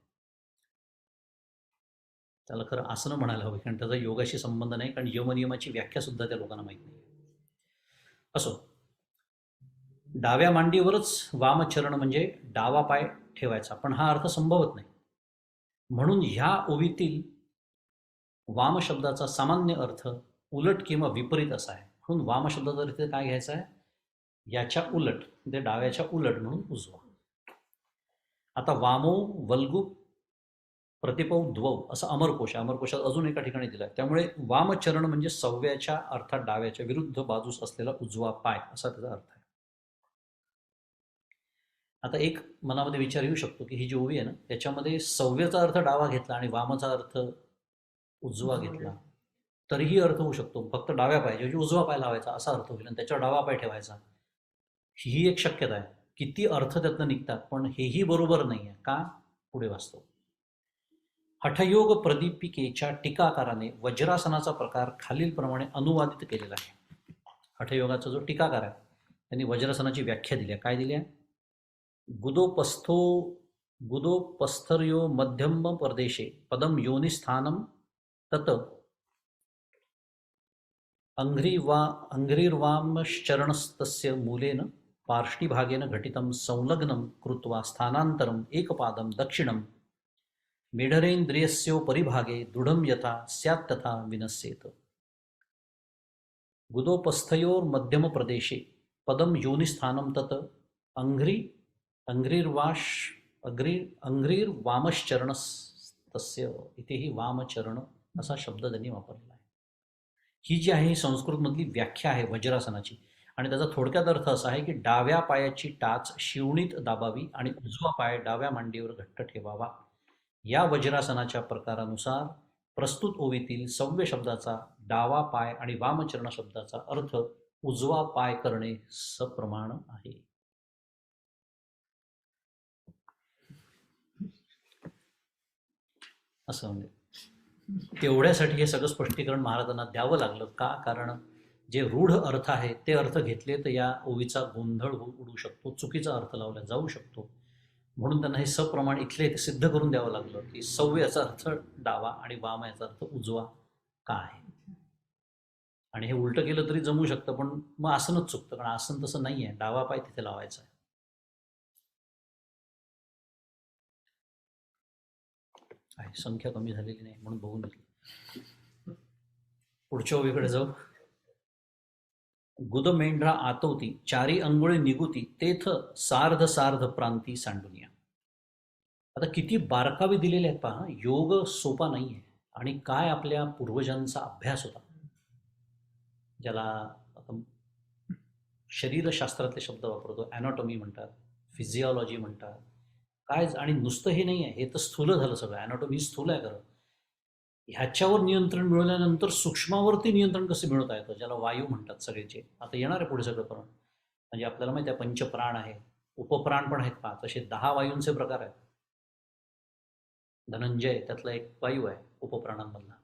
त्याला खरं आसनं म्हणायला हवं, कारण त्याचा योगाशी संबंध नाही, कारण यमनियमाची व्याख्या सुद्धा त्या लोकांना माहीत नाही. असो, डाव्या मांडीवरच वामचरण म्हणजे डावा पाय ठेवायचा, पण हा अर्थ संभवत नाही. म्हणून ह्या ओवीतील वाम शब्दाचा सामान्य अर्थ उलट किंवा विपरीत असा आहे. म्हणून वाम शब्दाचा अर्थ काय घ्यायचा आहे, याच्या उलट, म्हणजे डाव्याच्या उलट म्हणून उजवा. आता वामो वल्गु प्रतिपौ द्वौ असं अमरकोशात अजून एका ठिकाणी दिलं आहे. त्यामुळे वामचरण म्हणजे सव्याच्या अर्थात डाव्याच्या विरुद्ध बाजूस असलेला उजवा पाय असा त्याचा अर्थ आहे. आता एक मनामध्ये विचार येऊ शकतो की ही जी ओवी आहे ना, त्याच्यामध्ये सव्याचा अर्थ डावा घेतला आणि वामाचा अर्थ उजवा घेतला तरीही अर्थ होऊ शकतो, फक्त डाव्या पायाऐवजी उजवा पाय लावायचा असा अर्थ होईल आणि त्याच्यावर डावा पाय ठेवायचा, ही एक शक्यता आहे. किती अर्थ त्यातनं निघतात, पण हेही बरोबर नाही आहे. का? पुढे वाचतो. हठयोग प्रदीपिकेच्या टीकाकाराने वज्रासनाचा प्रकार खालीलप्रमाणे अनुवादित केलेला आहे. हठयोगाचा जो टीकाकार आहे त्यांनी वज्रासनाची व्याख्या दिली आहे. काय दिली आहे? गुदोपस्थर्यो मध्यम प्रदेशे पदम योनिस्थानम तत अंघ्रिर्वामश्चरणस्तस्य मूलेन पार्ष्टिभागेन घटितं संलग्नं कृत्वा स्थानान्तरम् एकपादं दक्षिणं मेढरेन्द्रियस्योपरिभागे दृढं यथा स्यात् तथा विनश्येत. गुदोपस्थयोर्मध्यमप्रदेशे पदं योनिस्थानं तत् अंघ्रिर्वामश्चरणस्तस्य इथेही वामचरण असा शब्द त्यांनी वापरलेला आहे. ही जी आहे ही संस्कृतमधली व्याख्या आहे वज्रासनाची, आणि त्याचा थोडक्यात अर्थ असा आहे की डाव्या पायाची टाच शिवणीत दाबावी आणि उजवा पाय डाव्या मांडीवर घट्ट ठेवावा. या वज्रासनाच्या प्रकारानुसार प्रस्तुत ओवीतील सव्य शब्दाचा डावा पाय आणि वामचरण शब्दाचा अर्थ उजवा पाय करणे सप्रमाण आहे. असं म्हणजे तेवढ्यासाठी हे सगळं स्पष्टीकरण महाराजांना द्यावं लागलं. का? कारण जे रूढ अर्थ आहे ते अर्थ घेतले तर या ओवीचा गोंधळ उडू शकतो, चुकीचा अर्थ लावला जाऊ शकतो. म्हणून त्यांना हे सप्रमाण इथले ते सिद्ध करून द्यावं लागलं की सव्य याचा अर्थ डावा आणि वाम याचा अर्थ उजवा का आहे. आणि हे उलटं केलं तरी जमू शकतं, पण मग आसनच चुकतं, कारण आसन तसं नाही आहे. डावा पाय तिथे लावायचा आहे. संख्या कमी झालेली नाही म्हणून बघून घेतली. पुढच्या ओवीकडे जाऊ. गुद मेंढरा आतवती चारी अंगुळे निगुती तेथ सार्ध सार्ध प्रांती सांडुनिया. आता किती बारकावे दिलेले आहेत पहा. योग सोपा नाही आहे, आणि काय आपल्या पूर्वजांचा अभ्यास होता, ज्याला आता शरीरशास्त्रातले शब्द वापरतो, ॲनाटॉमी म्हणतात, फिजिओलॉजी म्हणतात, काय. आणि नुसतं हे नाही आहे, हे तर स्थूल झालं सगळं. ॲनाटॉमी स्थूल आहे खरं. ह्याच्यावर नियंत्रण मिळवल्यानंतर सूक्ष्मावरती नियंत्रण कसं मिळवता येतं, ज्याला वायू म्हणतात सगळेचे. आता येणार आहे पुढे सगळं करून. म्हणजे आपल्याला माहिती आहे पंचप्राण आहे, उपप्राण पण आहेत 5, असे 10 वायूंचे प्रकार आहेत. धनंजय त्यातला एक वायू आहे उपप्राणांमधला.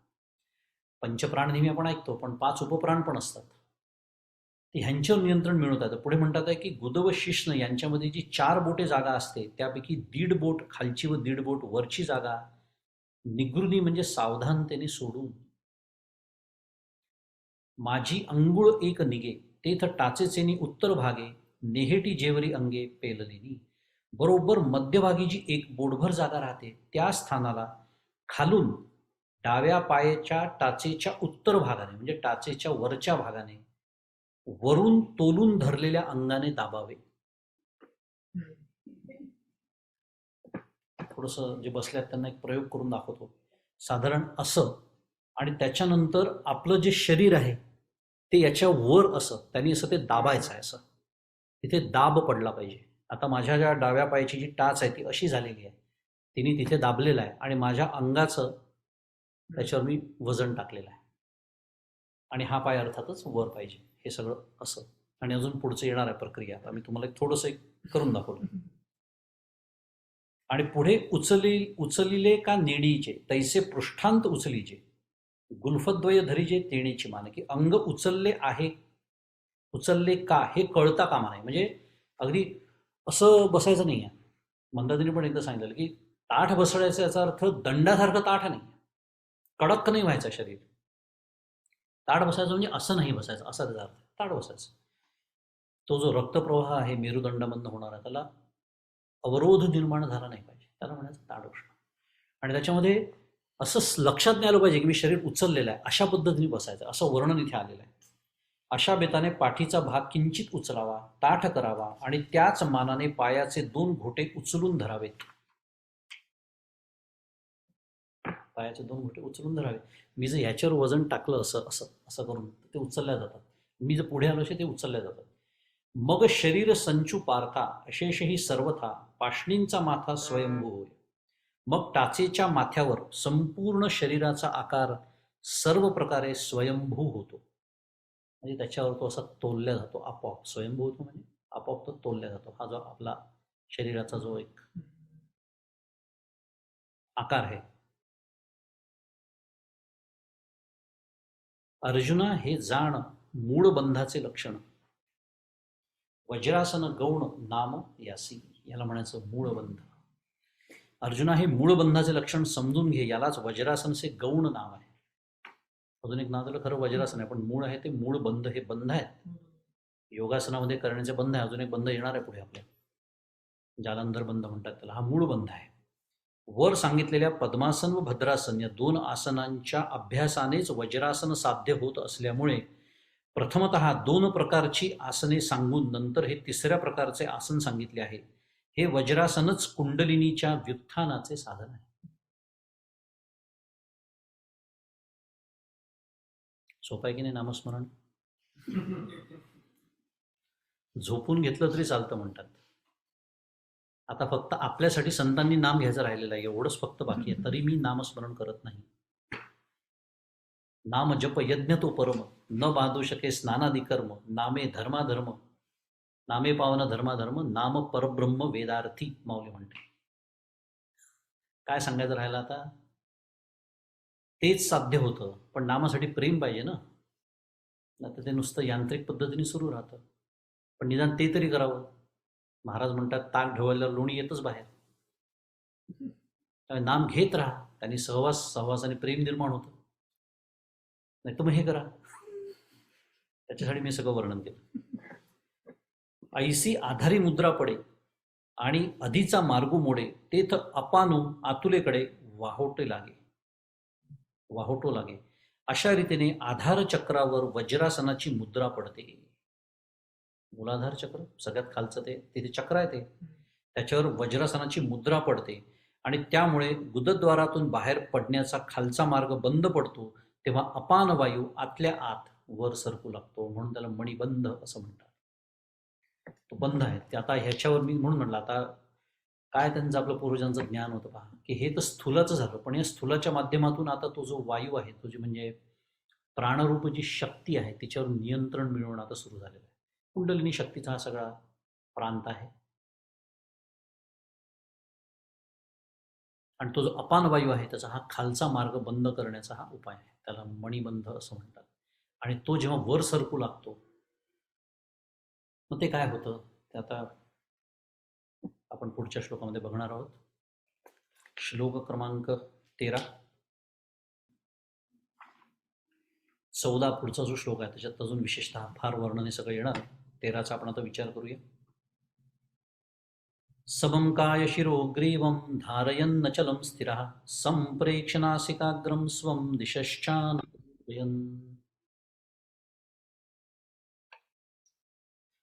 पंचप्राण नेहमी आपण ऐकतो, पण 5 उपप्राण पण असतात. ते ह्यांच्यावर नियंत्रण मिळवता येतं. पुढे म्हणतात आहे की गुद व शिश्न यांच्यामध्ये जी 4 बोटे जागा असते त्यापैकी 1.5 बोट खालची व 1.5 बोट वरची जागा निगृणी म्हणजे सावधानतेने सोडून माझी अंगुळ एक निगे तेथ टाचेचेनी उत्तर भागे नेहेटी जेवरी अंगे पेललेनी. बरोबर मध्यभागी जी एक बोटभर जागा राहते त्या स्थानाला खालून डाव्या पायाच्या टाचेच्या उत्तर भागाने म्हणजे टाचेच्या वरच्या भागाने वरून तोलून धरलेल्या अंगाने दाबावे. थोडंसं जे बसल्यात त्यांना एक प्रयोग करून दाखवतो. साधारण असं, आणि त्याच्यानंतर आपलं जे शरीर आहे ते याच्या वर असं त्यांनी असं ते दाबायचं आहे, असं तिथे दाब पडला पाहिजे. आता माझ्या ज्या डाव्या पायाची जी टाच आहे ती अशी झालेली आहे, तिने तिथे दाबलेलं आहे आणि माझ्या अंगाचं त्याच्यावर मी वजन टाकलेलं आहे. आणि हा पाय अर्थातच वर पाहिजे, हे सगळं असं. आणि अजून पुढचं येणार आहे प्रक्रिया, आता मी तुम्हाला थोडंसं करून दाखवलं. आणि पुढे उचलिले का नेणीचे तैसे पृष्ठांत उचलीचे, गुल्फद्वय धरीजे तेणीची मान, की अंग उचलले आहे, उचलले का हे कळता कामा नाही. म्हणजे अगदी असं बसायचं नाही आहे. मंदातीने पण एकदा सांगितलं की ताठ बसण्याचा याचा अर्थ दंडासारखं ताठ नाही, कडक नाही व्हायचं शरीर. ताठ बसायचं म्हणजे असं नाही बसायचं, असा त्याचा अर्थ. ताठ बसायचं. तो जो रक्तप्रवाह आहे मेरुदंडामधनं होणारा, त्याला अवरोध निर्माण झाला नाही पाहिजे, त्याला म्हणायचं ताठ बसणं. आणि त्याच्यामध्ये असं लक्षात नाही आलं पाहिजे की मी शरीर उचललेलं आहे, अशा पद्धतीने बसायचं, असं वर्णन इथे आलेलं आहे. अशा बेताने पाठीचा भाग किंचित उचलावा, ताठ करावा आणि त्याच मानाने पायाचे 2 घोटे उचलून धरावेत. पायाचे 2 घोटे उचलून धरावे. मी जर याच्यावर वजन टाकलं असं असं असं करून, ते उचलल्या जातात. मी जर पुढे आलो असे ते उचलल्या जातात. मग शरीर संचू पार्था अशेषही सर्वथा पाषणींचा माथा स्वयंभू होय. मग टाचेच्या माथ्यावर संपूर्ण शरीराचा आकार सर्व प्रकारे स्वयंभू होतो. म्हणजे त्याच्यावर तो असा तोलल्या जातो आपोआप. स्वयंभू होतो म्हणजे आपोआप तो तोलल्या जातो. हा जो आपला शरीराचा जो एक आकार आहे. अर्जुना हे जाण मूळ बंधाचे लक्षण, वज्रासन गौण नाम यासी, याला म्हणायचं मूळबंध. अर्जुना हे मूळबंधाचे लक्षण समजून घे, यालाच वज्रासनचे गौण नाव आहे. अजून एक नाव त्याला खरं वज्रासन आहे, पण मूळ आहे ते मूळ बंध. हे बंध आहेत योगासनामध्ये करण्याचे बंध आहे. अजून एक बंध येणार आहे पुढे आपल्या, जालंधर बंध म्हणतात त्याला. हा मूळ बंध आहे. वर सांगितलेल्या पद्मासन व भद्रासन या 2 आसनांच्या अभ्यासानेच वज्रासन साध्य होत असल्यामुळे प्रथमतः 2 प्रकारची आसने सांगून नंतर हे 3ऱ्या प्रकारचे आसन सांगितले आहे. हे वज्रासनच कुंडलिनीच्या व्युत्थानाचे साधन आहे. सोपं आहे की नाही नामस्मरण? झोपून घेतलं तरी चालतं म्हणतात. आता फक्त आपल्यासाठी संतांनी नाम घ्यायचं राहिलेलं आहे, एवढंच फक्त बाकी आहे. तरी मी नामस्मरण करत नाही. नाम जप यज्ञ तो परम, न बांधू शके स्नानादी कर्म, नामे धर्माधर्म, नामे पावन धर्माधर्म, नाम परब्रह्म वेदार्थी, माऊली म्हणते. काय सांगायचं राहिलं आता? तेच साध्य होतं, पण नामासाठी प्रेम पाहिजे ना. आता ते नुसतं यांत्रिक पद्धतीने सुरू राहतं, पण निदान ते तरी करावं. महाराज म्हणतात ताक ढवळल्यावर लोणी येतच बाहेर. त्यामुळे नाम घेत राहा, त्यांनी सहवासाने प्रेम निर्माण होतं. नाही तर मग हे करा. त्याच्यासाठी मी सगळं वर्णन केलं. ऐसी आधारी मुद्रा पडे आणि अधिचा मार्गू मोडे, तेथ अपानू आतुलेकडे वाहोटो लागे. अशा रीतीने आधार चक्रावर वज्रासनाची मुद्रा पडते. मूलाधार चक्र सगळ्यात खालचं ते, तिथे चक्र आहे ते, त्याच्यावर वज्रासनाची मुद्रा पडते आणि त्यामुळे गुदद्वारातून बाहेर पडण्याचा खालचा मार्ग बंद पडतो. तेव्हा अपान वायू आतल्या आत वर सरकू लागतो, म्हणून त्याला मणिबंध असं म्हणतात. तो बंध आहे ते. आता ह्याच्यावर मी म्हणून म्हणलं, आता काय त्यांचं आपलं पूर्वजांचं ज्ञान होतं पहा, की हे तर स्थूलाचं झालं, पण या स्थूलाच्या माध्यमातून आता तो जो वायू आहे, तो जी म्हणजे प्राणरूप जी शक्ती आहे, तिच्यावर नियंत्रण मिळवणं आता सुरू झालेलं आहे. कुंडलिनी शक्तीचा हा सगळा प्रांत आहे. आणि तो जो अपान वायू आहे त्याचा हा खालचा मार्ग बंद करण्याचा हा उपाय आहे. त्याला मणिबंध असं म्हणतात. आणि तो जेव्हा वर सरकू लागतो, मग ते काय होतं ते आता आपण पुढच्या श्लोकामध्ये बघणार आहोत. श्लोक क्रमांक 13, 14 पुढचा जो श्लोक आहे त्याच्यात अजून विशेषतः फार वर्णने सगळं येणार. 13चा आपण आता विचार करूया. समं काय शिरो ग्रीवं धारयन्नचलं स्थिरः, संप्रेक्ष्य नासिकाग्रं स्वं दिशश्चानयन्.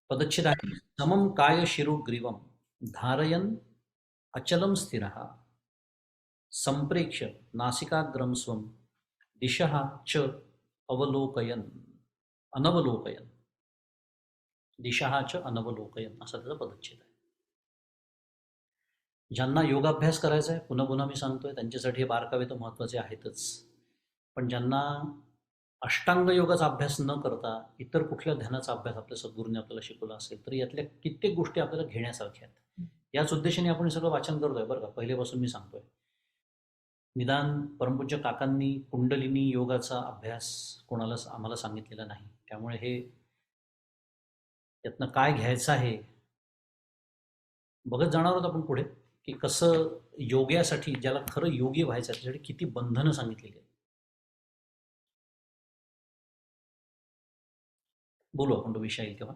पदच्छेद आहे. समं काय शिरो ग्रीवं धारयन् अचलं स्थिरः, संप्रेक्ष्य नासिकाग्रं स्वं दिशः च अवलोकयन्. अनवलोकयन, दिशाच अनवलोकयन असा त्याचा पदच्छेद आहे. ज्यांना योगाभ्यास करायचा आहे, पुन्हा पुन्हा मी सांगतोय, त्यांच्यासाठी हे बारकावे तर महत्त्वाचे आहेतच. पण ज्यांना अष्टांग योगाचा अभ्यास न करता इतर कुठल्या ध्यानाचा अभ्यास आपल्या सद्गुरूंनी आपल्याला शिकवला असेल तर यातल्या कित्येक गोष्टी आपल्याला घेण्यासारख्या आहेत. याच उद्देशाने आपण सगळं वाचन करतोय बरं का. पहिल्यापासून मी सांगतोय, निदान परमपूज्य काकांनी कुंडलिनी योगाचा अभ्यास कोणाला आम्हाला सांगितलेला नाही. त्यामुळे हे यातनं काय घ्यायचं आहे बघत जाणार आहोत आपण पुढे, की कसं योग्यासाठी, ज्याला खरं योगी व्हायचं आहे त्यासाठी किती बंधनं सांगितलेली आहेत. बोलू आपण तो विषय येईल तेव्हा.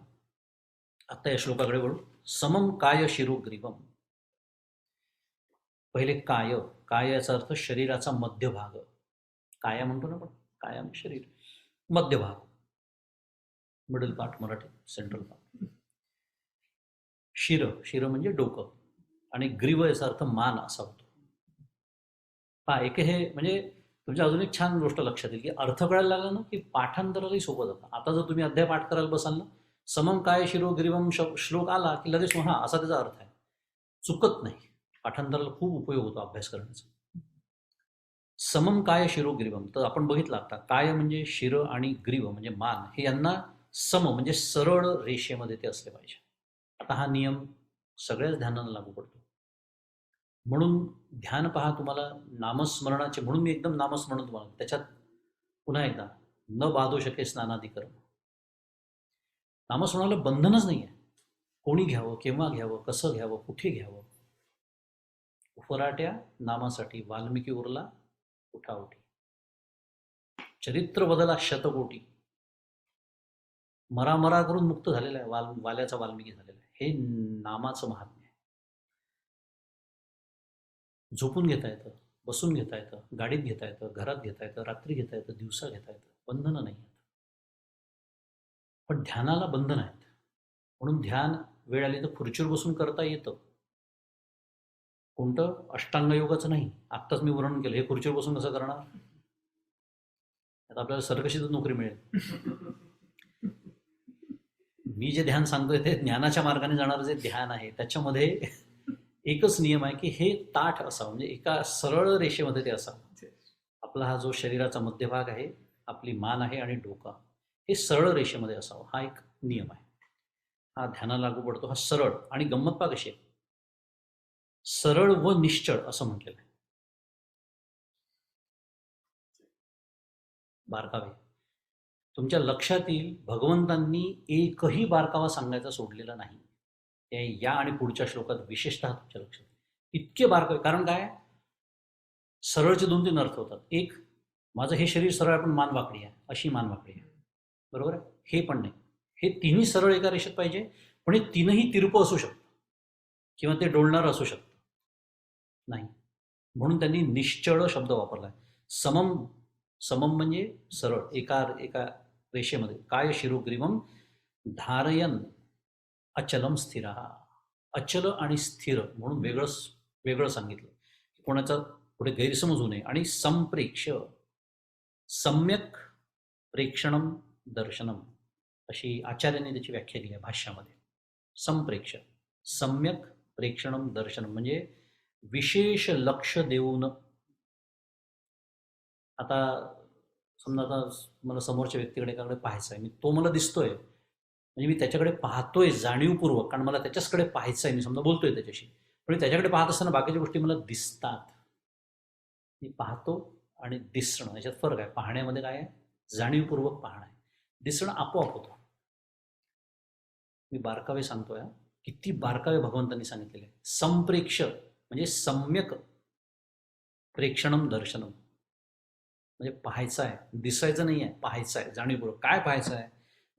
आता या श्लोकाकडे वळू. समम काय शिरोग्रीवम. पहिले काय. काय याचा अर्थ शरीराचा मध्यभाग. काया म्हणतो ना आपण, काया म्हणजे शरीर, मध्यभाग, middle part, Marathi central part. शिर, शिर म्हणजे डोकं, आणि ग्रीव याचा अर्थ मान असा होतो. एक हे म्हणजे तुमच्या अजून एक छान गोष्ट लक्षात येईल, की अर्थ कळायला लागला ना की पाठांतरालाही सोपं जातं. आता जर तुम्ही अध्याय पाठ करायला बसाल ना, समम काय शिरो ग्रीवम श्लोक आला की लगेच हा असा त्याचा अर्थ आहे, चुकत नाही. पाठांतराला खूप उपयोग होतो अभ्यास करण्याचा. समम काय शिरो ग्रीवम, तर आपण बघितलं आता, काय म्हणजे शिर आणि ग्रीव म्हणजे मान, हे यांना सम म्हणजे सरळ रेषेमध्ये ते असले पाहिजे. आता हा नियम सगळ्याच ध्यानाला लागू पडतो. म्हणून ध्यान पहा तुम्हाला नामस्मरणाचे, म्हणून मी एकदम नामस्मरण तुम्हाला त्याच्यात पुन्हा एकदा, न बाधो शके स्नानाधिकर्म. नामस्मरणाला बंधनच नाही आहे. कोणी घ्यावं, केव्हा घ्यावं, कसं घ्यावं, कुठे घ्यावं. उफराट्या नामासाठी वाल्मिकी उरला उठाउठी, चरित्र बदला शतकोटी. मरामरा करून मुक्त झालेला आहे, वाल्याचा वाल्मिकी झालेला आहे. हे नामाचं महात्म्य आहे. झोपून घेता येतं, बसून घेता येतं, गाडीत घेता येतं, घरात घेता येतं, रात्री घेता येतं, दिवसा घेता येतं, बंधनं नाही आहेत. पण ध्यानाला बंधन आहेत. म्हणून ध्यान वेळ आली तर खुर्चीवर बसून करता येतं. कोणतं? अष्टांग योगाचं नाही. आत्ताच मी वर्णन केलं. हे खुर्चीवर बसून कसं करणार? आता आपल्याला सरकशीच नोकरी मिळेल. मी जे ध्यान सांगतोय ते ज्ञानाच्या मार्गाने जाणारं जे ध्यान आहे त्याच्यामध्ये एकच नियम आहे की हे ताठ असावं, म्हणजे एका सरळ रेषेमध्ये ते असावं. आपला हा जो शरीराचा मध्यभाग आहे, आपली मान आहे आणि डोका, हे सरळ रेषेमध्ये असावं. हा एक नियम आहे. हा ध्यानाला लागू पडतो. हा सरळ. आणि गंमत पहा कशी आहे, सरळ व निश्चळ असं म्हटलेलं आहे. बारकावे तुमच्या लक्षात येईल, भगवंतांनी एकही बारकावा सांगायचा सोडलेला नाही. ते या आणि पुढच्या श्लोकात विशेषतः तुमच्या लक्षात येईल. इतके बारकावे. कारण काय, सरळचे 2-3 अर्थ होतात. एक, माझं हे शरीर सरळ आहे पण मान वाकडी आहे, अशी मान वाकडी आहे, बरोबर आहे. हे पण नाही. हे तिन्ही सरळ एका रेषेत पाहिजे, पण हे तीनही तिरपं असू शकतं किंवा ते डोलणारं असू शकतं नाही. म्हणून त्यांनी निश्चळ शब्द वापरलाय. समम, समम म्हणजे सरळ, एका रेषेमध्ये. काय शिरोग्रीवम धारयन अचलम स्थिर. अचल आणि स्थिर म्हणून वेगळं सांगितलं, कोणाचा पुढे गैरसमज होऊ नये. आणि संप्रेक्ष, सम्यक प्रेक्षणम दर्शनम, अशी आचार्याने त्याची व्याख्या केली आहे भाष्यामध्ये. संप्रेक्ष, सम्यक प्रेक्षणम दर्शनम म्हणजे विशेष लक्ष देऊन. आता समजा आता मला समोरच्या व्यक्तीकडे एकाकडे पाहायचं आहे, तो मला दिसतोय, म्हणजे मी त्याच्याकडे पाहतोय जाणीवपूर्वक, कारण मला त्याच्याचकडे पाहायचं आहे. मी समजा बोलतोय त्याच्याशी, पण त्याच्याकडे पाहत असताना बाकीच्या गोष्टी मला दिसतात. मी पाहतो आणि दिसणं याच्यात फरक आहे. पाहण्यामध्ये काय आहे, जाणीवपूर्वक पाहणं आहे. दिसणं आपोआप होतं. मी बारकावे सांगतोय, किती बारकावे भगवंतांनी सांगितलेले. संप्रेक्ष म्हणजे सम्यक प्रेक्षणम दर्शनम, म्हणजे पाहायचं आहे, दिसायचं नाही आहे, पाहायचं आहे जाणीवपूर्वक. काय पाहायचं आहे?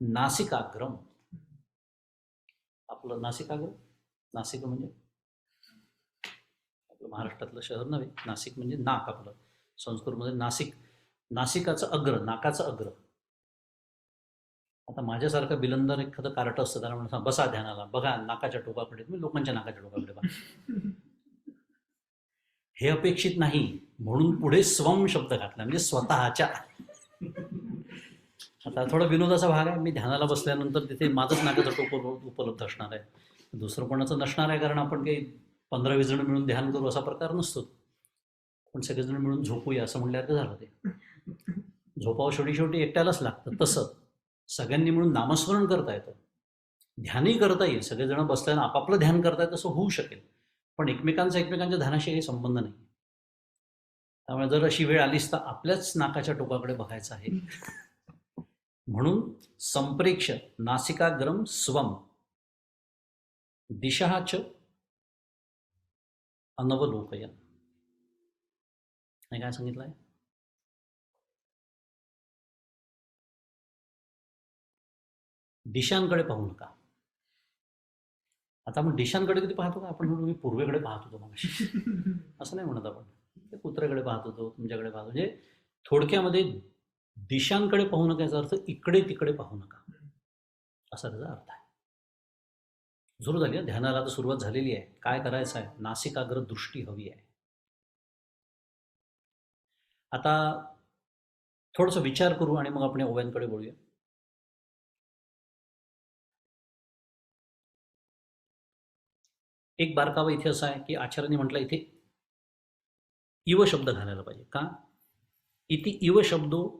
नासिकाग्रम. आपलं नासिकाग्र, नासिक म्हणजे आपलं महाराष्ट्रातलं शहर नव्हे, नाशिक म्हणजे नाक. आपलं संस्कृतमध्ये नासिक, नासिकाचं अग्र, नाकाचं अग्र. आता माझ्यासारखं बिलंदर एखादं कार्ट असतं, त्याला म्हणून बसा ध्यानाला, बघा नाकाच्या टोकाकडे. तुम्ही लोकांच्या नाकाच्या टोकाकडे बघा. हे अपेक्षित नाही, म्हणून पुढे स्वम शब्द घातला, म्हणजे स्वतःच्या. आता थोडा विनोदाचा भाग आहे. मी ध्यानाला बसल्यानंतर तिथे माझंच नाकाचं टोक उपलब्ध असणार आहे, दुसरं कोणाचं नसणार आहे. कारण आपण काही 15-20 जण मिळून ध्यान करू असा प्रकार नसतो. पण सगळेजण मिळून झोपूया असं म्हटल्यावर झालं. ते झोपावं शेवटी शेवटी एकट्यालाच लागतं. तसं सगळ्यांनी मिळून नामस्मरण करता येतं, ध्यानही करता येईल. सगळेजण बसल्यानं आपापलं ध्यान करता येतं, तसं होऊ शकेल. पण एकमेकांच्या ध्यानाशी काही संबंध नाही. त्यामुळे जर अशी वेळ आलीच तर आपल्याच नाकाच्या टोकाकडे बघायचं आहे. म्हणून संप्रेक्ष नासिकाग्रम स्वम दिशः अनवलोकयन. हे काय सांगितलंय? दिशांकडे पाहू नका. आता आपण दिशांकडे कधी पाहतो का? आपण म्हणून मी पूर्वेकडे पाहत होतो मग असं नाही म्हणत आपण. ते कुत्र्याकडे पाहत होतो, तुमच्याकडे पाहतो. म्हणजे थोडक्यामध्ये दिशांकडे पाहू नका याचा अर्थ इकडे तिकडे पाहू नका असा त्याचा अर्थ आहे. सुरू झाली आहे ध्यानाला, आता सुरुवात झालेली आहे. काय करायचं आहे? नासिकाग्र दृष्टी हवी आहे. आता थोडंसं विचार करू आणि मग आपण ओव्यांकडे बोलूया. एक बारकावा इथे असा आहे की आचार्यांनी म्हटलं इथे इव शब्द घालायला पाहिजे. का? इति इव शब्दो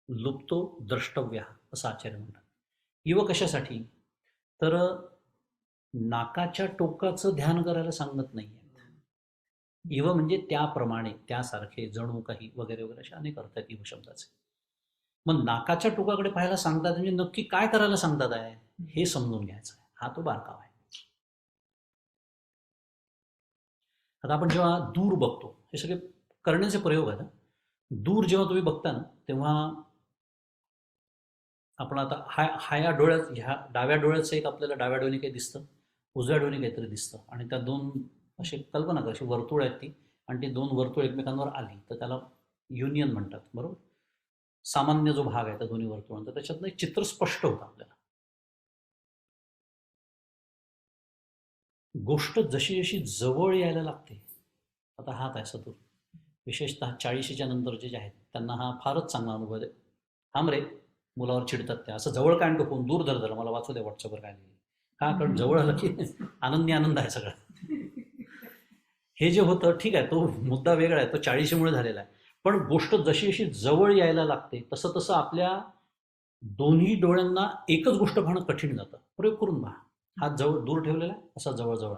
लुप्तो द्रष्टव्य असं आचार्य म्हणतात. इव कशासाठी? तर नाकाच्या टोकाचं ध्यान करायला सांगत नाही. इव म्हणजे त्याप्रमाणे, त्यासारखे, जणू काही वगैरे वगैरे असे अनेक अर्थ आहेत इव शब्दाचे. मग नाकाच्या टोकाकडे पाहायला सांगतात म्हणजे नक्की काय करायला सांगतात आहे हे समजून घ्यायचं आहे. हा तो बारकावा आहे. आता आपण जेव्हा दूर बघतो, हे सगळे करण्याचे प्रयोग आहेत. दूर जेव्हा तुम्ही बघता ना तेव्हा आपण आता हा या डोळ्यात, ह्या डाव्या डोळ्याचं एक आपल्याला डाव्या डोळ्याने काही दिसतं, उजव्या डोळ्याने काहीतरी दिसतं. आणि त्या दोन असे कल्पना करा, अशी वर्तुळ आहेत ती, आणि ती दोन वर्तुळ एकमेकांवर आली तर त्याला युनियन म्हणतात. बरोबर? सामान्य जो भाग आहे त्या दोन्ही वर्तुळांचा, त्याच्यातनं एक चित्र स्पष्ट होतं आपल्याला. गोष्ट जशी जशी जवळ यायला लागते, आता हात आहे सतूर, विशेषतः 40च्या नंतरचे जे आहेत त्यांना हा फारच चांगला अनुभव आहे. थांब रे, मुलावर चिडतात त्या, असं जवळ काय आणतो फोन, दूर धर मला वाचू दे व्हॉट्सअपवर काय लिहिलं. का? कारण जवळ आलं की आनंदी आनंद आहे सगळं. हे जे होतं ठीक आहे, तो मुद्दा वेगळा आहे, तो 40मुळे झालेला आहे. पण गोष्ट जशी जशी जवळ यायला लागते तसं तसं आपल्या दोन्ही डोळ्यांना एकच गोष्ट पाहणं कठीण जातं. प्रयोग करून पहा. हात जवळ दूर ठेवलेला आहे, असा जवळ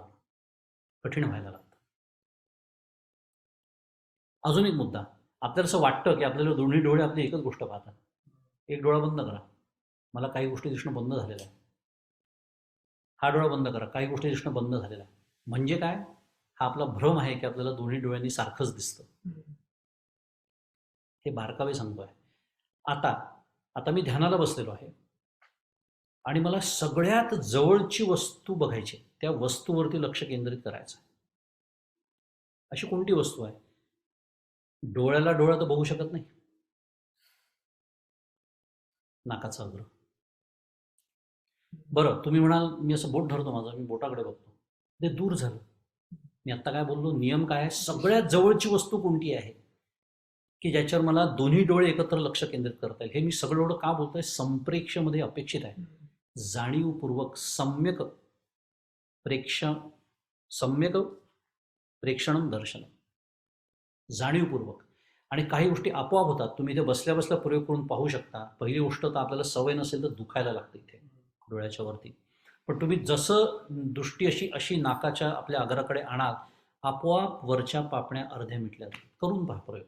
कठीण व्हायला लागतं. अजून एक मुद्दा, आपल्याला असं वाटतं की आपल्याला दोन्ही डोळे आपली एकच गोष्ट पाहतात. एक डोळा बंद करा, मला काही गोष्टी दिसणं बंद झालेलं आहे. हा डोळा बंद करा, काही गोष्टी दिसणं बंद झालेलं आहे. म्हणजे काय? हा आपला भ्रम आहे की आपल्याला दोन्ही डोळ्यांनी सारखंच दिसतं. हे बारकावे सांगतोय. आता मी ध्यानाला बसलेलो आहे आणि मला सगळ्यात जवळची वस्तू बघायची, त्या वस्तूवरती लक्ष केंद्रित करायचं. अशी कोणती वस्तू आहे? डोळ्याला डोळा तर बघू शकत नाही, नाकाचा अग्र. बरं, तुम्ही म्हणाल मी असं बोट धरतो माझं, मी बोटाकडे बघतो, ते दूर झालं. मी आत्ता काय बोललो? नियम काय आहे? सगळ्यात जवळची वस्तू कोणती आहे की ज्याच्यावर मला दोन्ही डोळे एकत्र लक्ष केंद्रित करता येईल. हे मी सगळं एवढं का बोलतोय? संप्रेक्षमध्ये अपेक्षित आहे. जाणीवपूर्वक सम्यक प्रेक्षणम दर्शनम, जाणीवपूर्वक. आणि काही गोष्टी आपोआप होतात. तुम्ही इथे बसल्या बसल्या प्रयोग करून पाहू शकता. पहिली गोष्ट तर आपल्याला सवय नसेल तर दुखायला लागते इथे डोळ्याच्या वरती. पण तुम्ही जसं दृष्टी अशी अशी नाकाच्या आपल्या अग्राकडे आणाल, आपोआप वरच्या पापण्या अर्ध्या मिटल्या. करून पहा प्रयोग.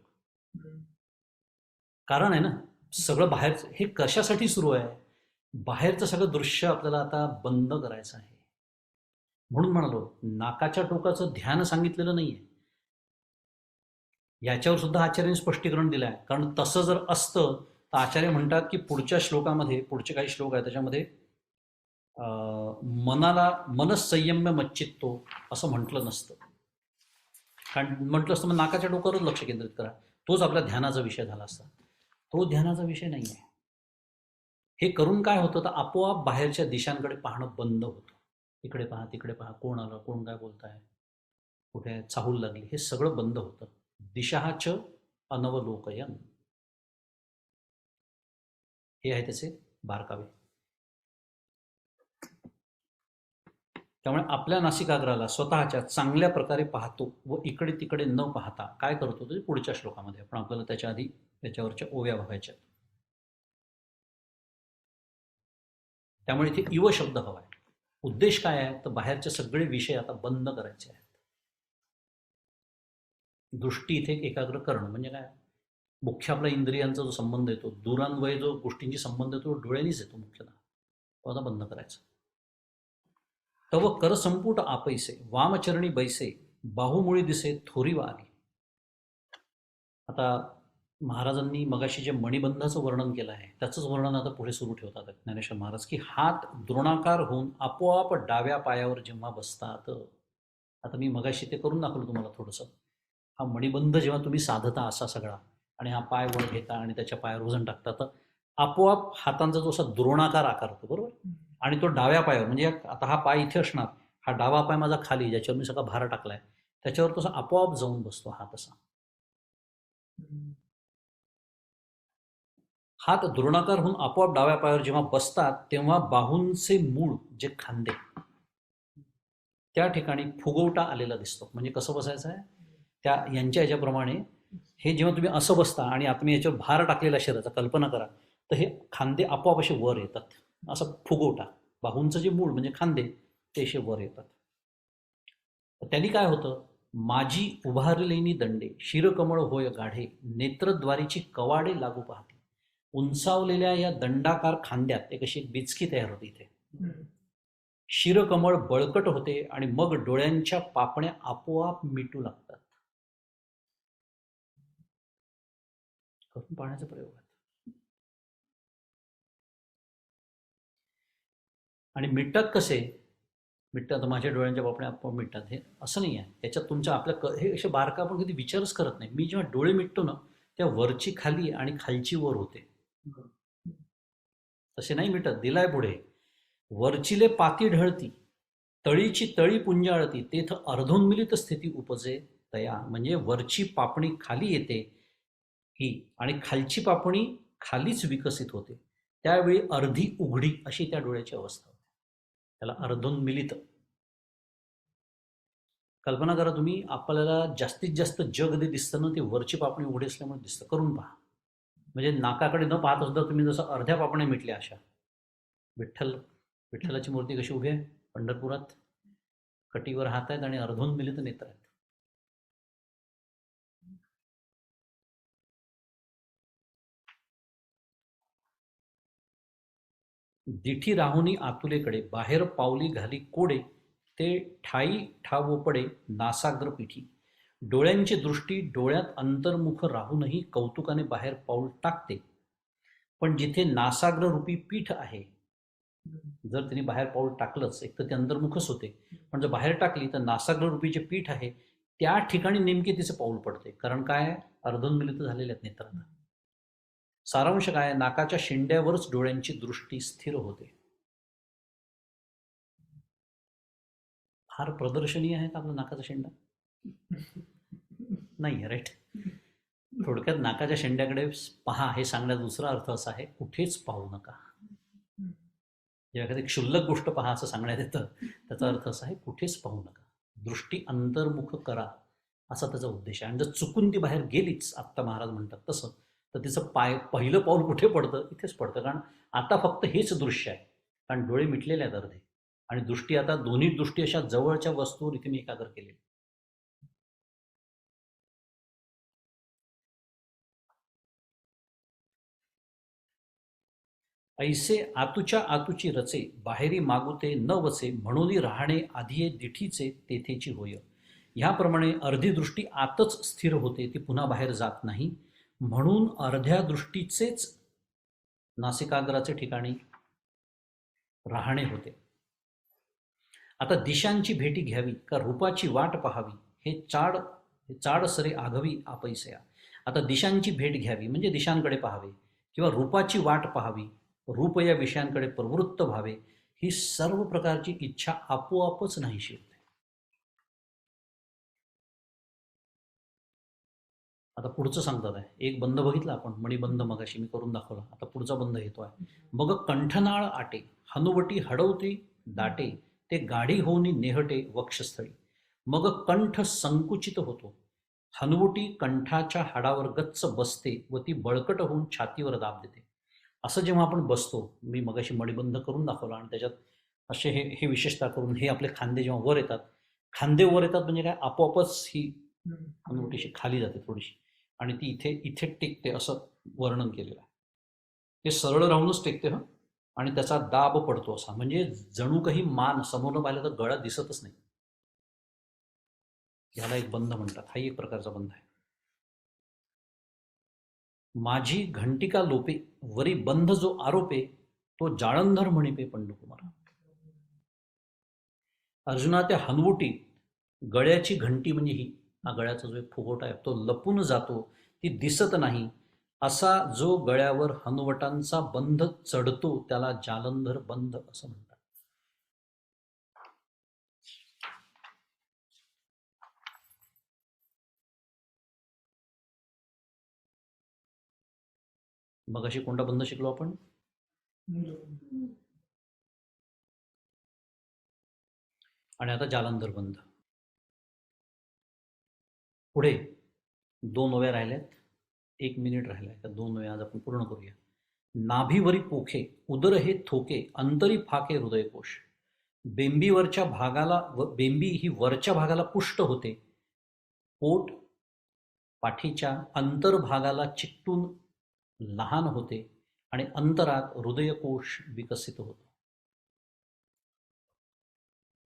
कारण आहे ना, सगळं बाहेरचं हे कशासाठी सुरू आहे? बाहेरचं सगळं दृश्य आपल्याला आता बंद करायचं आहे. म्हणून म्हणालो नाकाच्या टोकाचं ध्यान सांगितलेलं नाहीये. याच्यावर सुद्धा आचार्यांनी स्पष्टीकरण दिलं आहे. कारण तसं जर असतं तर आचार्य म्हणतात की पुढच्या श्लोकामध्ये, पुढचे काही श्लोक आहेत त्याच्यामध्ये मनसंयम्य मच्चित्तो असं म्हटलं नसतं. कारण म्हटलं असतं मग नाकाच्या टोकावरच लक्ष केंद्रित करा, तोच आपल्या ध्यानाचा विषय झाला असता. तो ध्यानाचा विषय नाही आहे. हे करून काय होतं तर आपोआप बाहेरच्या दिशांकडे पाहणं बंद होतं. इकडे पहा, तिकडे पहा, कोण आलं, कोण काय बोलताय, कुठे चाहूल लागली, हे सगळं बंद होतं. दिशाच अनवलोकयन. हे आहे त्याचे बारकावे. त्यामुळे आपल्या नासिकाग्राला स्वतःच्या चांगल्या प्रकारे पाहतो व इकडे तिकडे न पाहता काय करतो ते पुढच्या श्लोकामध्ये आपण आपल्याला त्याच्या आधी त्याच्यावरच्या ओव्या बघायच्या. त्यामुळे इथे इव शब्द हवा आहे. उद्देश काय आहे तर बाहेरचे सगळे विषय आता बंद करायचे आहेत. दृष्टी इथे एकाग्र करणं म्हणजे काय, मुख्य आपला इंद्रियांचा जो संबंध येतो, दूरान्वये जो गोष्टींची संबंध येतो डोळ्यांनीच येतो मुख्यतः, तो आता बंद करायचा. तव कर संपुट आपैसे वामचरणी बैसे बाहुमुळी दिसे थोरी वा आली. आता महाराजांनी मगाशी जे मणिबंधाचं वर्णन केलं आहे त्याचंच वर्णन आता पुढे सुरू ठेवतात ज्ञानेश्वर महाराज, की हात द्रोणाकार होऊन आपोआप डाव्या पायावर जेव्हा बसतात. आता मी मगाशी ते करून दाखवलं तुम्हाला थोडंसं. हा मणिबंध जेव्हा तुम्ही साधता असा सगळा आणि हा पाय वर घेता आणि त्याच्या पायावर वजन टाकता तर आपोआप हातांचा जो असा द्रोणाकार आकार होतो, बरोबर, आणि तो डाव्या पायावर, म्हणजे आता हा पाय इथे असणार, हा डावा पाय माझा खाली ज्याच्यावर मी सगळा भार टाकलाय त्याच्यावर तसा आपोआप जाऊन बसतो हात असा. हात द्रोणाकार होऊन आपोआप डाव्या पायावर जेव्हा बसतात तेव्हा बाहूंचे मूळ जे खांदे त्या ठिकाणी फुगवटा आलेला दिसतो. म्हणजे कसं बसायचं आहे त्या यांच्या याच्याप्रमाणे हे जेव्हा तुम्ही असं बसता आणि आता मी याच्यावर भार टाकलेला शरीराचा कल्पना करा तर हे खांदे आपोआप असे वर येतात, असं फुगवटा. बाहूंचं जे मूळ म्हणजे खांदे ते असे वर येतात. त्यांनी काय होतं, माझी उभारलेनी दंडे शिरकमळ होय गाढे नेत्रद्वारीची कवाडे लागू पाहते. उंचावलेल्या या दंडाकार खांद्यात एक अशी बिचकी तयार होते इथे. शिरकमळ बळकट होते आणि मग डोळ्यांच्या पापण्या आपोआप मिटू लागतात. करून पाहण्याचा प्रयोग आहे. आणि मिटतात कसे, मिटतात माझ्या डोळ्यांच्या पापण्या आपोआप मिटतात हे असं नाही आहे. त्याच्यात तुमच्या आपल्या हे असे बारका आपण कधी विचारच करत नाही. मी जेव्हा डोळे मिटतो ना त्या वरची खाली आणि खालची वर होते, तसे नाही मिटत. दिलाय पुढे, वरचिले पाती ढळती तळीची तळी पुंजाळती तेथ अर्धोन्मिलित स्थिती उपजे तया. म्हणजे वरची पापणी खाली येते ही आणि खालची पापणी खालीच विकसित होते, त्यावेळी अर्धी उघडी अशी त्या डोळ्याची अवस्था होते. त्याला अर्धोन्मिलित. कल्पना करा तुम्ही, आपल्याला जास्तीत जास्त जग जे दिसतं ना ते वरची पापणी उघडी असल्यामुळे दिसतं. करून पहा. म्हणजे नाकाकडे न पाहता सुद्धा तुम्ही जसं अर्ध्या पापण्या मिटल्या अशा. विठ्ठलाची मूर्ती कशी उभी आहे पंढरपुरात, कटीवर हात आहेत आणि अर्धोन्मिलित नेत्र आहेत. दिठी राहुनी आतुलेकडे बाहेर पावली घाली कोडे ते ठाई ठाव पडे नासाग्र पिठी. डोळ्यांची दृष्टी डोळ्यात अंतर्मुख राहूनही कौतुकाने बाहेर पाऊल टाकते, पण जिथे नासाग्र रूपी पीठ आहे, जर तिने बाहेर पाऊल टाकलंच एक तर ते अंतर्मुखच होते, पण जर बाहेर टाकली तर नासाग्र रूपी जे पीठ आहे त्या ठिकाणी नेमके तिचे पाऊल पडते. कारण काय, अर्धोन्मिलित झालेले आहेत नेत्रांना. सारांश काय, नाकाच्या शेंड्यावरच डोळ्यांची दृष्टी स्थिर होते. फार प्रदर्शनीय आहे का आपला नाकाचा शेंडा? नाही, राईट. थोडक्यात नाकाच्या शेंड्याकडे पहा हे सांगण्याचा दुसरा अर्थ असा आहे, कुठेच पाहू नका. जेव्हा एखादी क्षुल्लक गोष्ट पहा असं सांगण्यात येतं त्याचा अर्थ असा आहे, कुठेच पाहू नका, दृष्टी अंतर्मुख करा, असा त्याचा उद्देश आहे. आणि जर चुकून ती बाहेर गेलीच, आत्ता महाराज म्हणतात तसं, तर तिचं पहिलं पाऊल कुठे पडतं, इथेच पडतं. कारण आता फक्त हेच दृश्य आहे, कारण डोळे मिटलेले आहेत अर्धे आणि दृष्टी आता दोन्ही दृष्टी अशा जवळच्या वस्तूवर इथे मी एकाग्र केली. ऐसे आतुच्या आतुची रचे बाहेरी मागुते न वचे म्हणून राहणे आधी दिठीचे तेथेची होय. ह्याप्रमाणे अर्धी दृष्टी आतच स्थिर होते, ती पुन्हा बाहेर जात नाही. म्हणून अर्ध्या दृष्टीचेच नासिकाग्राचे ठिकाणी राहणे होते. आता दिशांची भेटी घ्यावी का रूपाची वाट पाहावी, हे चाड सरे आघवी आपैसया. आता दिशांची भेट घ्यावी म्हणजे दिशांकडे पाहावे, किंवा रूपाची वाट पाहावी, रूप या विषयांकडे प्रवृत्त व्हावे, ही सर्व प्रकारची इच्छा आपोआपच नाहीशी होते. आता आता पुढचं सांगतात आहे. एक बंध बघितला आपण, मणिबंध मगाशी मी करून दाखवला. आता पुढचा बंध येतो आहे. मग कंठनाळ आटे, हनुवटी हडवते दाटे, ते गाढी होऊनी नेहटे वक्षस्थळी. मग कंठ संकुचित होतो, हनुवटी कंठाच्या हाडावर गच्च बसते व ती बळकट होऊन छातीवर दाब देते. असं जेव्हा आपण बसतो, मी मगाशी मणिबंध करून दाखवला आणि त्याच्यात असे हे विशेषता करून हे आपले खांदे जेव्हा वर येतात, खांदे वर येतात म्हणजे काय, आपोआपच ही हनुवटीशी खाली जाते थोडीशी आणि ती इथे इथे टेकते, असं वर्णन केलेलं आहे. ते सरळ राहूनच टेकते हं, आणि त्याचा दाब पडतो असा, म्हणजे जणू काही मान समोरनं पाहिलं तर गळा दिसतच नाही. याला एक बंध म्हणतात. हाही एक प्रकारचा बंध आहे. माझी घंटिका लोपे, वरी बंध जो आरोपे, तो जाळंधर म्हणिपे पंडुकुमार. अर्जुना, त्या हनुवटी गळ्याची घंटी म्हणजे ही, हा गळ्याचा जो एक फुगोटा आहे तो लपून जातो, ती दिसत नाही, असा जो गळ्यावर हनुवटांचा बंध चढतो त्याला जालंधर बंध असं म्हणतात. मग अशी कोणता बंध शिकलो आपण? आणि आता जालंधर बंध. पुढे 2 ओव्या राहिल्यात, 1 मिनिट राहिलाय. त्या 2 ओव्या आज आपण पूर्ण करूया. नाभीवरी पोखे, उदर हे थोके, अंतरी फाके हृदयकोश. बेंबीवरच्या भागाला बेंबी ही वरच्या भागाला पुष्ट होते, पोट पाठीच्या अंतर्भागाला चिकटून लहान होते आणि अंतरात हृदयकोश विकसित होतो.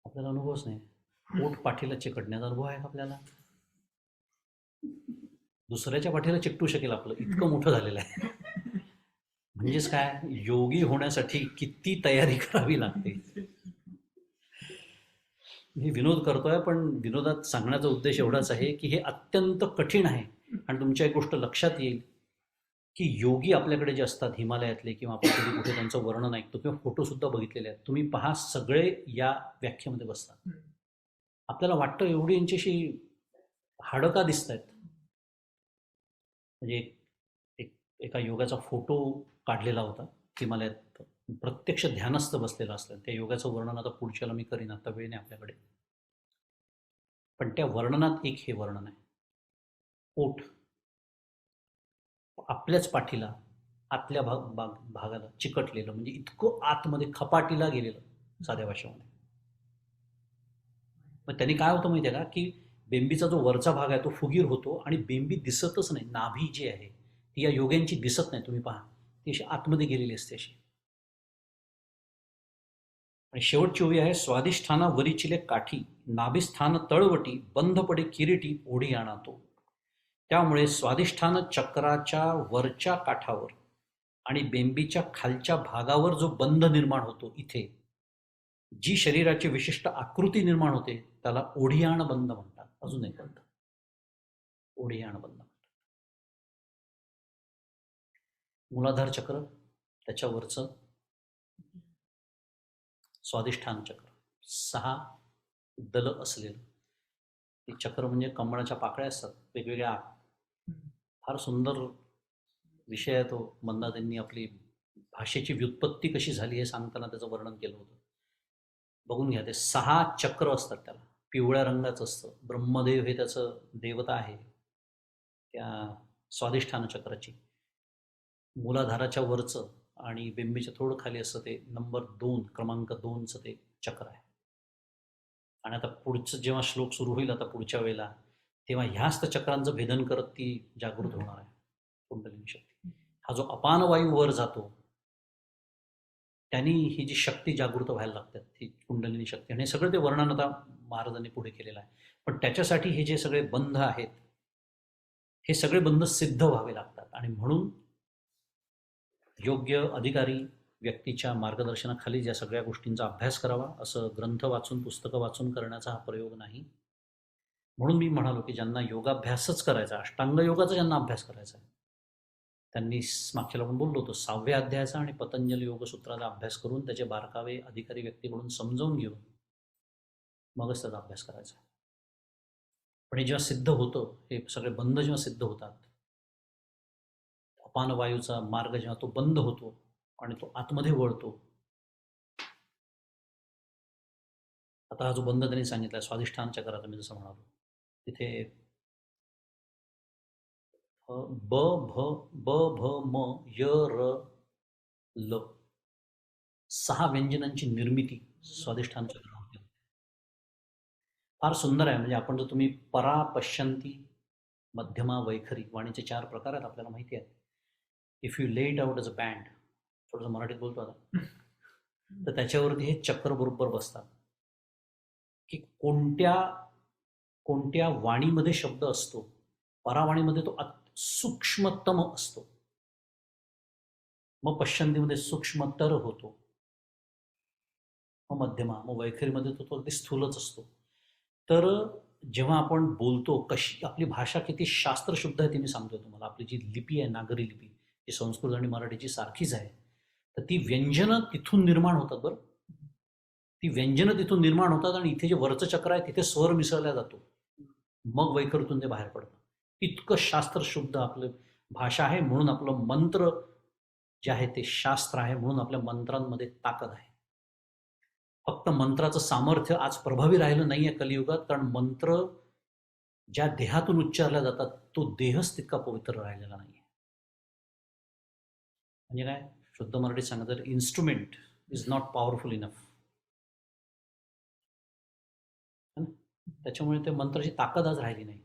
आपल्याला अनुभवच नाही. पोट पाठीला चिकटण्याचा अनुभव आहे का आपल्याला? दुसऱ्याच्या पाठीला चिकटू शकेल आपलं, इतकं मोठं झालेलं आहे. म्हणजेच काय, योगी होण्यासाठी किती तयारी करावी लागते. मी विनोद करतोय, पण विनोदात सांगण्याचा उद्देश एवढाच आहे की हे अत्यंत कठीण आहे. आणि तुमच्या एक गोष्ट लक्षात येईल की योगी आपल्याकडे जे असतात हिमालयातले, किंवा आपण कधी कुठे त्यांचं वर्णन ऐकतो किंवा फोटो सुद्धा बघितलेले आहेत, तुम्ही पहा सगळे या व्याख्येमध्ये बसतात. आपल्याला वाटतं एवढी यांच्याशी हाडं का दिसत आहेत. म्हणजे एका योगाचा फोटो काढलेला होता हिमालयात, प्रत्यक्ष ध्यानस्थ बसलेला असलं. त्या योगाचं वर्णन आता पुढच्याला मी करीन, आता वेळ नाही आपल्याकडे. पण त्या वर्णनात एक हे वर्णन आहे, पोट आपल्याच पाठीला आतल्या भागाला चिकटलेलं, म्हणजे इतकं आतमध्ये खपाटीला गेलेलं साध्या भाषेमध्ये. मग त्यांनी काय होतं माहिती आहे का, की बेंबीचा जो वरचा भाग आहे तो फुगीर होतो आणि बेंबी दिसतच नाही. नाभी जी आहे ती या योग्यांची दिसत नाही. तुम्ही पहा, ती अशी आतमध्ये गेलेली असते अशी. आणि शेवटची ओवी आहे, स्वादिष्ठाना वरीचिले काठी, नाभिस्थान तळवटी, बंध पडे किरीटी ओढी आणा तो. त्यामुळे स्वादिष्ठान चक्राच्या वरच्या काठावर आणि बेंबीच्या खालच्या भागावर जो बंध निर्माण होतो, इथे जी शरीराची विशिष्ट आकृती निर्माण होते त्याला ओढियाण बंध म्हणतात. अजून एक बंध ओढियाण बंध म्हणतात. मूलाधार चक्र, त्याच्यावरचं स्वादिष्ठान चक्र, 6 दल असलेलं ते चक्र, म्हणजे कमळाच्या पाकळ्या असतात वेगवेगळ्या. फार सुंदर विषय आहे तो. मंदाताईंनी आपली भाषेची व्युत्पत्ती कशी झाली हे सांगताना त्याचं वर्णन केलं होतं. बघून घ्या, ते 6 चक्र असतात. त्याला पिवळ्या रंगाचं असतं. ब्रह्मदेव हे त्याचं देवता आहे त्या स्वादिष्ठान चक्राची. मूलाधाराच्या वरचं आणि बेंबीच्या थोडं खाली असतं ते नंबर 2, क्रमांक 2चं ते चक्र आहे. आणि आता पुढचं जेव्हा श्लोक सुरू होईल आता पुढच्या वेळेला, तेव्हा ह्याच त्या चक्रांचं भेदन करत ती जागृत होणार आहे कुंडलिनी शक्ती. हा जो अपान वायू वर जातो त्यांनी ही जी शक्ती जागृत व्हायला लागतात, ती कुंडलिनी शक्ती. आणि हे सगळं ते वर्णन आता महाराजांनी पुढे केलेलं आहे. पण त्याच्यासाठी हे जे सगळे बंध आहेत, हे सगळे बंध सिद्ध व्हावे लागतात. आणि म्हणून योग्य अधिकारी व्यक्तीच्या मार्गदर्शनाखाली या सगळ्या गोष्टींचा अभ्यास करावा. असं ग्रंथ वाचून, पुस्तकं वाचून करण्याचा हा प्रयोग नाही. म्हणून मी म्हणालो की ज्यांना योगाभ्यासच करायचा, अष्टांग योगाचा ज्यांना अभ्यास करायचा आहे, त्यांनी मागच्या आपण बोललो होतो 6व्या अध्यायाचा आणि पतंजली योगसूत्राचा अभ्यास करून त्याचे बारकावे अधिकारी व्यक्तीकडून समजावून घेऊन मगच त्याचा अभ्यास करायचा. पण हे जेव्हा सिद्ध होतं, हे सगळे बंध जेव्हा सिद्ध होतात, अपान वायूचा मार्ग जेव्हा तो बंद होतो आणि तो आतमध्ये वळतो. आता हा जो बंद त्यांनी सांगितला स्वाधिष्ठान चक्राचा, मी जसं म्हणालो तिथे ब भ ब भ म य र ल 6 व्यंजनांची निर्मिती स्वाधिष्ठान चक्रामध्ये. फार सुंदर आहे. म्हणजे आपण जर तुम्ही परा, पश्यंती, मध्यमा, वैखरी वाणीचे 4 प्रकार आहेत आपल्याला माहिती आहेत. इफ यू ले it out as a band, थोडंसं मराठीत बोलतो आता, तर त्याच्यावरती हे चक्र बरोबर बसतात की कोणत्या कोणत्या वाणीमध्ये शब्द असतो. परावाणीमध्ये तो सूक्ष्मतम असतो, मग पश्चंतीमध्ये सूक्ष्मतर होतो, मग मध्यमा, मग वैखरीमध्ये तो अगदी स्थूलच असतो. तर जेव्हा आपण बोलतो, कशी आपली भाषा किती शास्त्रशुद्ध आहे ते मी सांगतो तुम्हाला. आपली जी लिपी आहे, नागरी लिपी, जी संस्कृत आणि मराठीची सारखीच आहे, तर ती व्यंजनं तिथून निर्माण होतात. बरं, ती व्यंजनं तिथून निर्माण होतात आणि इथे जे वरचं चक्र आहे तिथे स्वर मिसळला जातो, मग वैखरीतून ते बाहेर पडतं. इतकं शास्त्रशुद्ध आपलं भाषा आहे. म्हणून आपलं मंत्र जे आहे ते शास्त्र आहे. म्हणून आपल्या मंत्रांमध्ये ताकद आहे. फक्त मंत्राचं सामर्थ्य आज प्रभावी राहिलं नाहीये कलियुगात, कारण मंत्र ज्या देहातून उच्चारल्या जातात तो देहच तितका पवित्र राहिलेला नाहीये. म्हणजे काय, शुद्ध मराठीत सांगा तर instrument is not powerful enough. त्याच्यामुळे ते मंत्राची ताकद आज राहिली नाही.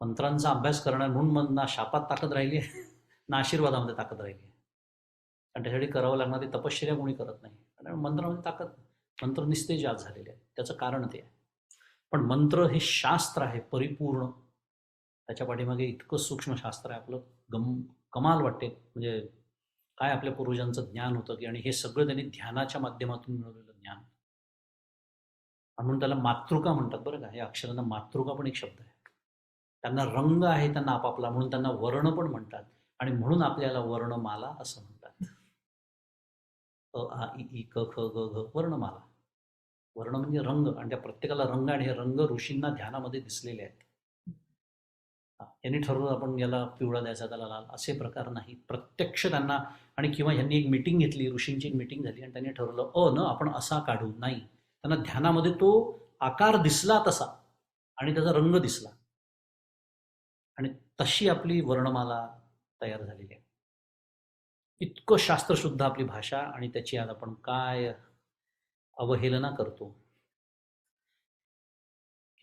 मंत्रांचा अभ्यास करणार म्हणून ना शापात ताकद राहिली आहे ना आशीर्वादामध्ये ताकद राहिली आहे. आणि त्यासाठी करावं लागणार ती तपश्चर्या कोणी करत नाही. कारण मंत्रामध्ये ताकद, मंत्र निस्तेज आज झालेले आहे. त्याचं कारण ते आहे. पण मंत्र हे शास्त्र आहे परिपूर्ण. त्याच्या पाठीमागे इतकं सूक्ष्म शास्त्र आहे आपलं. कमाल वाटते. म्हणजे काय आपल्या पूर्वजांचं ज्ञान होतं की, आणि हे सगळं त्यांनी ध्यानाच्या माध्यमातून मिळवलेलं ज्ञान. म्हणून त्याला मातृका म्हणतात. बरं का, या अक्षरांना मातृका पण एक शब्द आहे. त्यांना रंग आहे त्यांना आपापला, म्हणून त्यांना वर्ण पण म्हणतात. आणि म्हणून आपल्याला वर्णमाला असं म्हणतात. अ आ इ ई क ख ग घ वर्णमाला. वर्ण म्हणजे रंग, आणि त्या प्रत्येकाला रंग, आणि हे रंग ऋषींना ध्यानामध्ये दिसलेले आहेत. यांनी ठरवलं आपण याला पिवळा द्यायचा, त्याला लाल, असे प्रकार नाही. प्रत्यक्ष त्यांना, आणि किंवा यांनी एक मीटिंग घेतली, ऋषींची एक मीटिंग झाली आणि त्यांनी ठरवलं न आपण असा काढू. नाही, त्यांना ध्यानामध्ये तो आकार दिसला तसा, आणि त्याचा रंग दिसला, आणि तशी आपली वर्णमाला तयार झालेली आहे. इतकं शास्त्रशुद्ध आपली भाषा, आणि त्याची आज आपण काय अवहेलना करतो.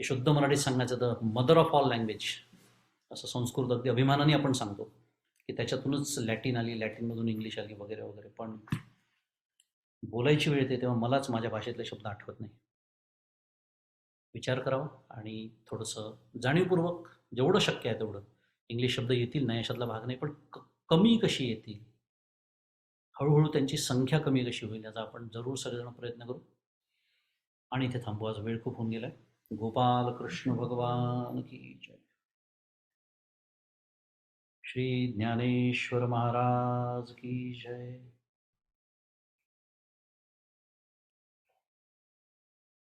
की शुद्ध मराठीत सांगायचं तर मदर ऑफ ऑल लँग्वेज असं संस्कृत अगदी अभिमानाने आपण सांगतो की त्याच्यातूनच लॅटिन आली, लॅटिनमधून इंग्लिश आली, वगैरे वगैरे. पण बोलायची वेळ येते तेव्हा मलाच माझ्या भाषेतले शब्द आठवत नाही. विचार करावा आणि थोडंसं जाणीवपूर्वक जेवढं शक्य आहे तेवढं. इंग्लिश शब्द येतील नाही अशातला भाग नाही, पण कमी कशी येतील, हळूहळू त्यांची संख्या कमी कशी होईल याचा आपण जरूर सगळेजण प्रयत्न करू. आणि इथे थांबू, आज वेळ खूप होऊन गेलाय. गोपाल कृष्ण भगवान की जय. श्री ज्ञानेश्वर महाराज की जय.